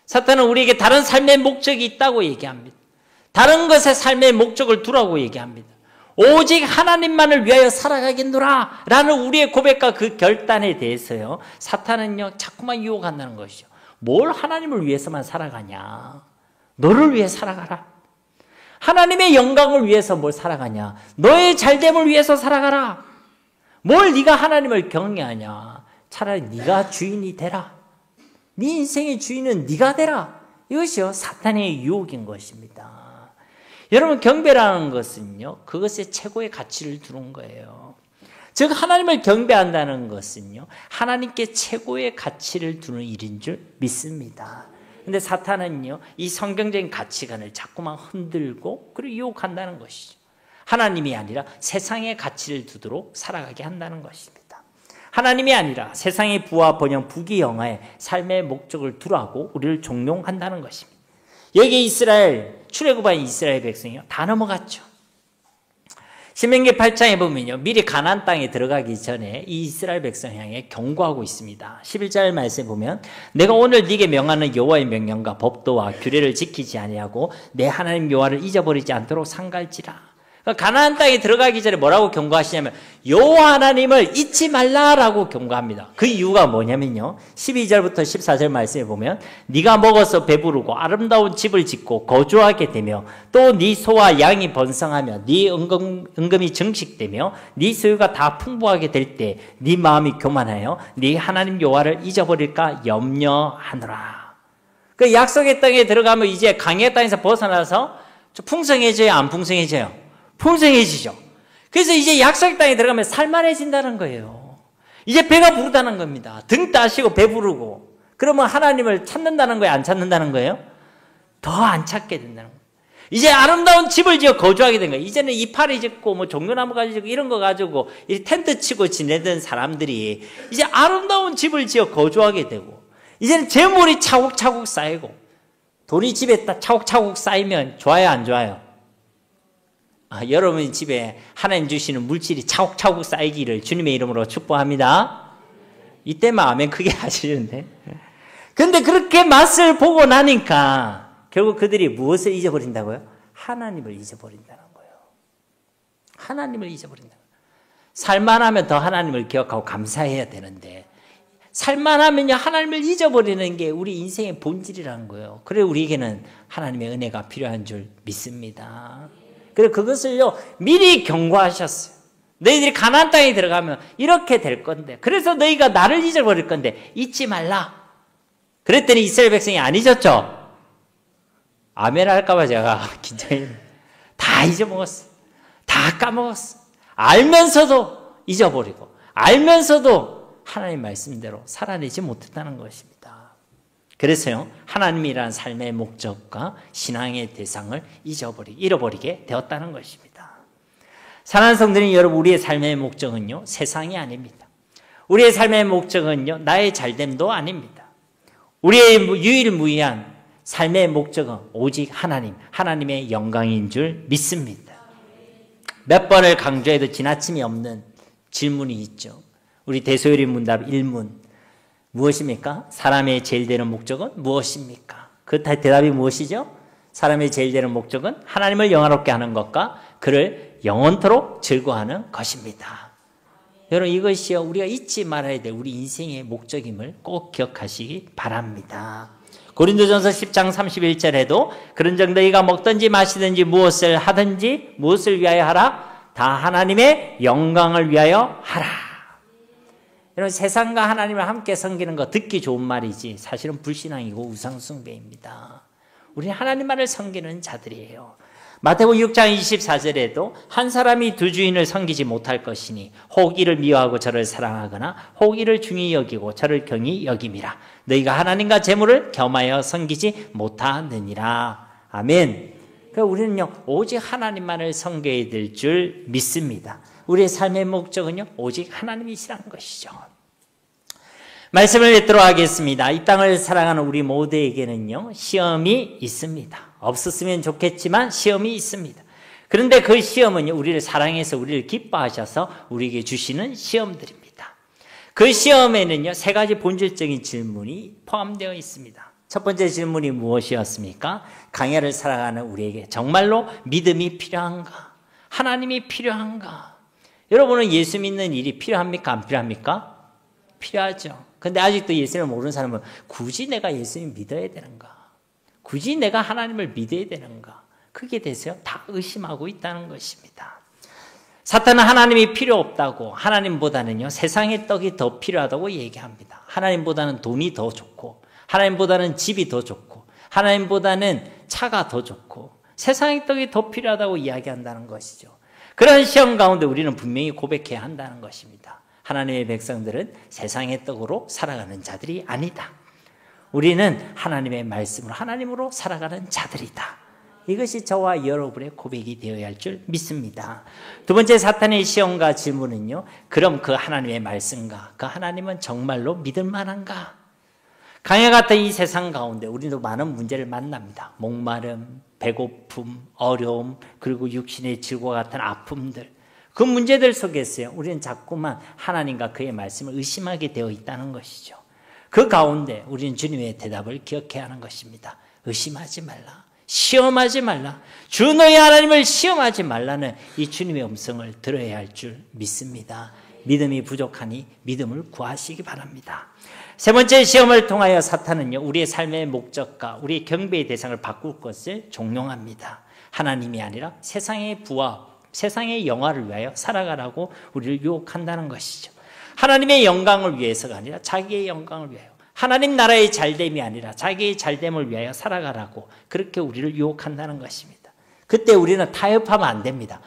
사탄은 우리에게 다른 삶의 목적이 있다고 얘기합니다. 다른 것에 삶의 목적을 두라고 얘기합니다. 오직 하나님만을 위하여 살아가겠노라 라는 우리의 고백과 그 결단에 대해서요, 사탄은요 자꾸만 유혹한다는 것이죠. 뭘 하나님을 위해서만 살아가냐, 너를 위해 살아가라. 하나님의 영광을 위해서 뭘 살아가냐, 너의 잘됨을 위해서 살아가라. 뭘 네가 하나님을 경외하냐, 차라리 네가 주인이 되라. 네 인생의 주인은 네가 되라. 이것이요 사탄의 유혹인 것입니다. 여러분, 경배라는 것은요 그것의 최고의 가치를 두는 거예요. 즉 하나님을 경배한다는 것은요 하나님께 최고의 가치를 두는 일인 줄 믿습니다. 근데 사탄은요 이 성경적인 가치관을 자꾸만 흔들고 그리고 유혹한다는 것이죠. 하나님이 아니라 세상의 가치를 두도록 살아가게 한다는 것입니다. 하나님이 아니라 세상의 부와 번영, 부귀영화에 삶의 목적을 두라고 우리를 종용한다는 것입니다. 여기 이스라엘, 출애굽한 이스라엘 백성이요 다 넘어갔죠. 신명기 8장에 보면요 미리 가나안 땅에 들어가기 전에 이 이스라엘 백성 향해 경고하고 있습니다. 11절 말씀에 보면 내가 오늘 네게 명하는 여호와의 명령과 법도와 규례를 지키지 아니하고 내 하나님 여호와를 잊어버리지 않도록 상갈지라. 가나안 땅에 들어가기 전에 뭐라고 경고하시냐면 여호와 하나님을 잊지 말라라고 경고합니다. 그 이유가 뭐냐면요 12절부터 14절 말씀에 보면 네가 먹어서 배부르고 아름다운 집을 짓고 거주하게 되며 또 네 소와 양이 번성하며 네 은금이 증식되며 네 소유가 다 풍부하게 될 때 네 마음이 교만하여 네 하나님 여호와를 잊어버릴까 염려하노라. 그 약속의 땅에 들어가면 이제 강의 땅에서 벗어나서 풍성해져요, 안 풍성해져요? 풍성해지죠. 그래서 이제 약속의 땅에 들어가면 살만해진다는 거예요. 이제 배가 부르다는 겁니다. 등 따시고 배부르고. 그러면 하나님을 찾는다는 거예요, 안 찾는다는 거예요? 더 안 찾게 된다는 거예요. 이제 아름다운 집을 지어 거주하게 된 거예요. 이제는 이파리 짓고 뭐 종려나무 가지고 이런 거 가지고 텐트 치고 지내던 사람들이 이제 아름다운 집을 지어 거주하게 되고, 이제는 재물이 차곡차곡 쌓이고, 돈이 집에 차곡차곡 쌓이면 좋아요, 안 좋아요? 여러분 집에 하나님 주시는 물질이 차곡차곡 쌓이기를 주님의 이름으로 축복합니다. 이때만 아멘 크게 하시는데. 그런데 그렇게 맛을 보고 나니까 결국 그들이 무엇을 잊어버린다고요? 하나님을 잊어버린다는 거예요. 하나님을 잊어버린다는 거예요. 살만하면 더 하나님을 기억하고 감사해야 되는데, 살만하면요 하나님을 잊어버리는 게 우리 인생의 본질이라는 거예요. 그래 우리에게는 하나님의 은혜가 필요한 줄 믿습니다. 그래서 그것을요 미리 경고하셨어요. 너희들이 가나안 땅에 들어가면 이렇게 될 건데, 그래서 너희가 나를 잊어버릴 건데 잊지 말라. 그랬더니 이스라엘 백성이 안 잊었죠. 아멘 할까봐 제가 긴장했는데 다 잊어먹었어. 다 까먹었어. 알면서도 잊어버리고 알면서도 하나님 말씀대로 살아내지 못했다는 것입니다. 그래서요 하나님이란 삶의 목적과 신앙의 대상을 잃어버리게 되었다는 것입니다. 사랑하는 성도님 여러분, 우리의 삶의 목적은요 세상이 아닙니다. 우리의 삶의 목적은요 나의 잘됨도 아닙니다. 우리의 유일무이한 삶의 목적은 오직 하나님의 영광인 줄 믿습니다. 몇 번을 강조해도 지나침이 없는 질문이 있죠. 우리 대소요리 문답 1문 무엇입니까? 사람의 제일 되는 목적은 무엇입니까? 그 대답이 무엇이죠? 사람의 제일 되는 목적은 하나님을 영화롭게 하는 것과 그를 영원토록 즐거워하는 것입니다. 여러분 이것이요 우리가 잊지 말아야 될 우리 인생의 목적임을 꼭 기억하시기 바랍니다. 고린도전서 10장 31절에도 그런즉 너희가 먹든지 마시든지 무엇을 하든지 무엇을 위하여 하라? 다 하나님의 영광을 위하여 하라. 여러분 세상과 하나님을 함께 섬기는 거 듣기 좋은 말이지 사실은 불신앙이고 우상숭배입니다. 우리는 하나님만을 섬기는 자들이에요. 마태복음 6장 24절에도 한 사람이 두 주인을 섬기지 못할 것이니 혹 이를 미워하고 저를 사랑하거나 혹 이를 중히 여기고 저를 경히 여김이라. 너희가 하나님과 재물을 겸하여 섬기지 못하느니라. 아멘. 그러니까 우리는요 오직 하나님만을 섬겨야 될 줄 믿습니다. 우리의 삶의 목적은요 오직 하나님이시라는 것이죠. 말씀을 맺도록 하겠습니다. 이 땅을 살아가는 우리 모두에게는요 시험이 있습니다. 없었으면 좋겠지만 시험이 있습니다. 그런데 그 시험은요 우리를 사랑해서 우리를 기뻐하셔서 우리에게 주시는 시험들입니다. 그 시험에는요 세 가지 본질적인 질문이 포함되어 있습니다. 첫 번째 질문이 무엇이었습니까? 강야를 살아가는 우리에게 정말로 믿음이 필요한가? 하나님이 필요한가? 여러분은 예수 믿는 일이 필요합니까? 안 필요합니까? 필요하죠. 근데 아직도 예수를 모르는 사람은 굳이 내가 예수님 믿어야 되는가? 굳이 내가 하나님을 믿어야 되는가? 그게 대해서 다 의심하고 있다는 것입니다. 사탄은 하나님이 필요 없다고, 하나님보다는요 세상의 떡이 더 필요하다고 얘기합니다. 하나님보다는 돈이 더 좋고, 하나님보다는 집이 더 좋고, 하나님보다는 차가 더 좋고, 세상의 떡이 더 필요하다고 이야기한다는 것이죠. 그런 시험 가운데 우리는 분명히 고백해야 한다는 것입니다. 하나님의 백성들은 세상의 떡으로 살아가는 자들이 아니다. 우리는 하나님의 말씀으로, 하나님으로 살아가는 자들이다. 이것이 저와 여러분의 고백이 되어야 할 줄 믿습니다. 두 번째 사탄의 시험과 질문은요, 그럼 그 하나님의 말씀과 그 하나님은 정말로 믿을 만한가? 강야 같은 이 세상 가운데 우리도 많은 문제를 만납니다. 목마름, 배고픔, 어려움, 그리고 육신의 질과 같은 아픔들, 그 문제들 속에서요 우리는 자꾸만 하나님과 그의 말씀을 의심하게 되어 있다는 것이죠. 그 가운데 우리는 주님의 대답을 기억해야 하는 것입니다. 의심하지 말라, 시험하지 말라, 주 너희 하나님을 시험하지 말라는 이 주님의 음성을 들어야 할 줄 믿습니다. 믿음이 부족하니 믿음을 구하시기 바랍니다. 세 번째 시험을 통하여 사탄은요 우리의 삶의 목적과 우리의 경배의 대상을 바꿀 것을 종용합니다. 하나님이 아니라 세상의 부와 세상의 영화를 위하여 살아가라고 우리를 유혹한다는 것이죠. 하나님의 영광을 위해서가 아니라 자기의 영광을 위하여, 하나님 나라의 잘됨이 아니라 자기의 잘됨을 위하여 살아가라고 그렇게 우리를 유혹한다는 것입니다. 그때 우리는 타협하면 안 됩니다.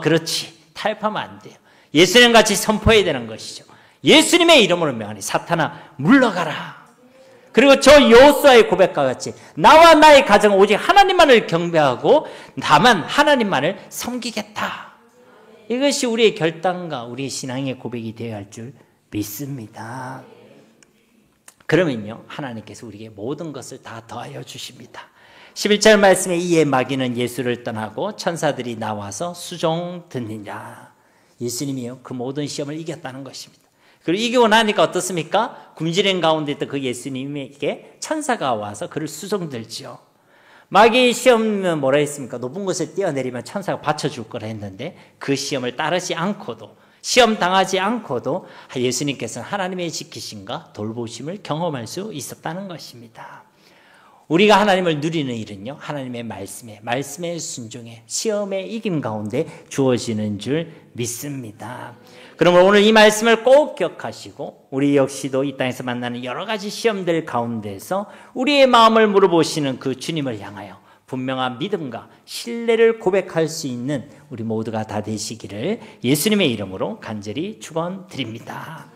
그렇지, 타협하면 안 돼요. 예수님 같이 선포해야 되는 것이죠. 예수님의 이름으로 명하니 사탄아 물러가라. 그리고 저 여호수아의 고백과 같이 나와 나의 가정은 오직 하나님만을 경배하고 다만 하나님만을 섬기겠다. 이것이 우리의 결단과 우리의 신앙의 고백이 되어야 할 줄 믿습니다. 그러면요 하나님께서 우리에게 모든 것을 다 더하여 주십니다. 11절 말씀에 이에 마귀는 예수를 떠나고 천사들이 나와서 수종 듣느니라. 예수님이요 그 모든 시험을 이겼다는 것입니다. 그리고 이기고 나니까 어떻습니까? 굶주린 가운데 있던 그 예수님에게 천사가 와서 그를 수종들죠. 마귀의 시험은 뭐라 했습니까? 높은 곳에 뛰어내리면 천사가 받쳐줄 거라 했는데 그 시험을 따르지 않고도, 시험 당하지 않고도 예수님께서는 하나님의 지키심과 돌보심을 경험할 수 있었다는 것입니다. 우리가 하나님을 누리는 일은요 하나님의 말씀에 순종해 시험의 이김 가운데 주어지는 줄 믿습니다. 그러므로 오늘 이 말씀을 꼭 기억하시고 우리 역시도 이 땅에서 만나는 여러 가지 시험들 가운데서 우리의 마음을 물어보시는 그 주님을 향하여 분명한 믿음과 신뢰를 고백할 수 있는 우리 모두가 다 되시기를 예수님의 이름으로 간절히 축원드립니다.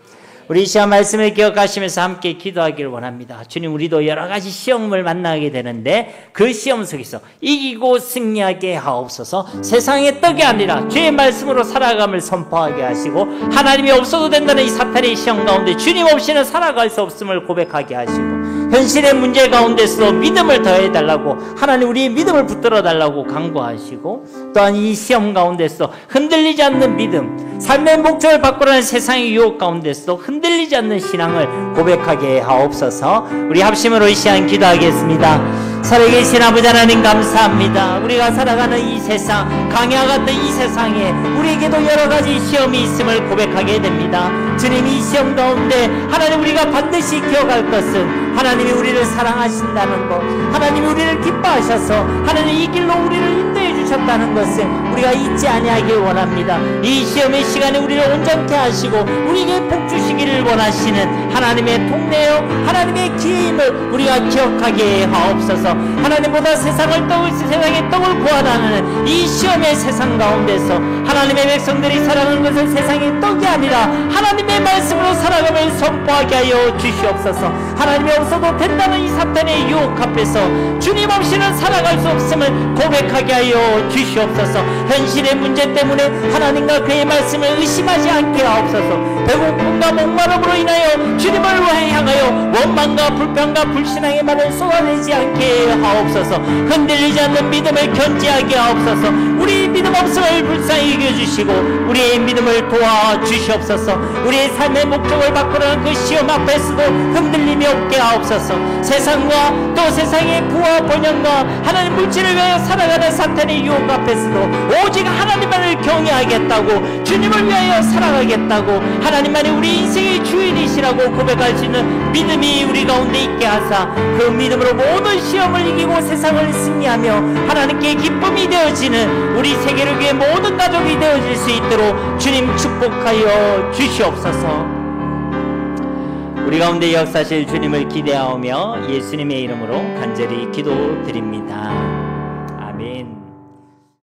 우리 이 시간 말씀을 기억하시면서 함께 기도하기를 원합니다. 주님, 우리도 여러 가지 시험을 만나게 되는데 그 시험 속에서 이기고 승리하게 하옵소서. 세상의 떡이 아니라 주의 말씀으로 살아감을 선포하게 하시고 하나님이 없어도 된다는 이 사탄의 시험 가운데 주님 없이는 살아갈 수 없음을 고백하게 하시고 현실의 문제 가운데서도 믿음을 더해달라고 하나님 우리의 믿음을 붙들어달라고 강구하시고 또한 이 시험 가운데서 흔들리지 않는 믿음, 삶의 목적을 바꾸라는 세상의 유혹 가운데서도 흔들리지 않는 신앙을 고백하게 하옵소서. 우리 합심으로 이 시간 기도하겠습니다. 살아계신 아버지 하나님 감사합니다. 우리가 살아가는 이 세상, 강야 같은 이 세상에 우리에게도 여러 가지 시험이 있음을 고백하게 됩니다. 주님, 이 시험 가운데 하나님 우리가 반드시 기억할 것은 하나님이 우리를 사랑하신다는 것, 하나님이 우리를 기뻐하셔서 하나님 이 길로 우리를 인도해 주셨다는 것을 우리가 잊지 아니하길 원합니다. 이 시험의 시간에 우리를 온전케 하시고 우리에게 복 주시기를 원하시는 하나님의 통례요 하나님의 기임을 우리가 기억하게 하옵소서. 하나님보다 세상의 떡을 구하라는 이 시험의 세상 가운데서 하나님의 백성들이 살아가는 것은 세상의 떡이 아니라 하나님의 말씀으로 살아감을 선포하게 하여 주시옵소서. 하나님이 없어도 된다는 이 사탄의 유혹 앞에서 주님 없이는 살아갈 수 없음을 고백하게 하여 주시옵소서. 현실의 문제 때문에 하나님과 그의 말씀을 의심하지 않게 하옵소서. 배고픔과 목마름으로 인하여 주님을 향하여 원망과 불평과 불신앙의 말을 쏟아내지 않게 하옵소서. 흔들리지 않는 믿음을 견지하게 하옵소서. 우리 믿음 없음을 불쌍히 여겨주시고 우리의 믿음을 도와주시옵소서. 우리의 삶의 목적을 바꾸는 그 시험 앞에서도 흔들림이 없게 하옵소서. 세상과 또 세상의 부와 번영과 하나님 물질을 위하여 살아가는 사탄의 유혹 앞에서도 오직 하나님만을 경외하겠다고, 주님을 위하여 살아가겠다고, 하나님만이 우리 인생의 주인이시라고 고백할 수 있는 믿음이 우리 가운데 있게 하사 그 믿음으로 모든 시험을 이기고 세상을 승리하며 하나님께 기쁨이 되어지는 우리 세계를 위해 모든 가족이 되어질 수 있도록 주님 축복하여 주시옵소서. 우리 가운데 역사실 주님을 기대하며 예수님의 이름으로 간절히 기도드립니다.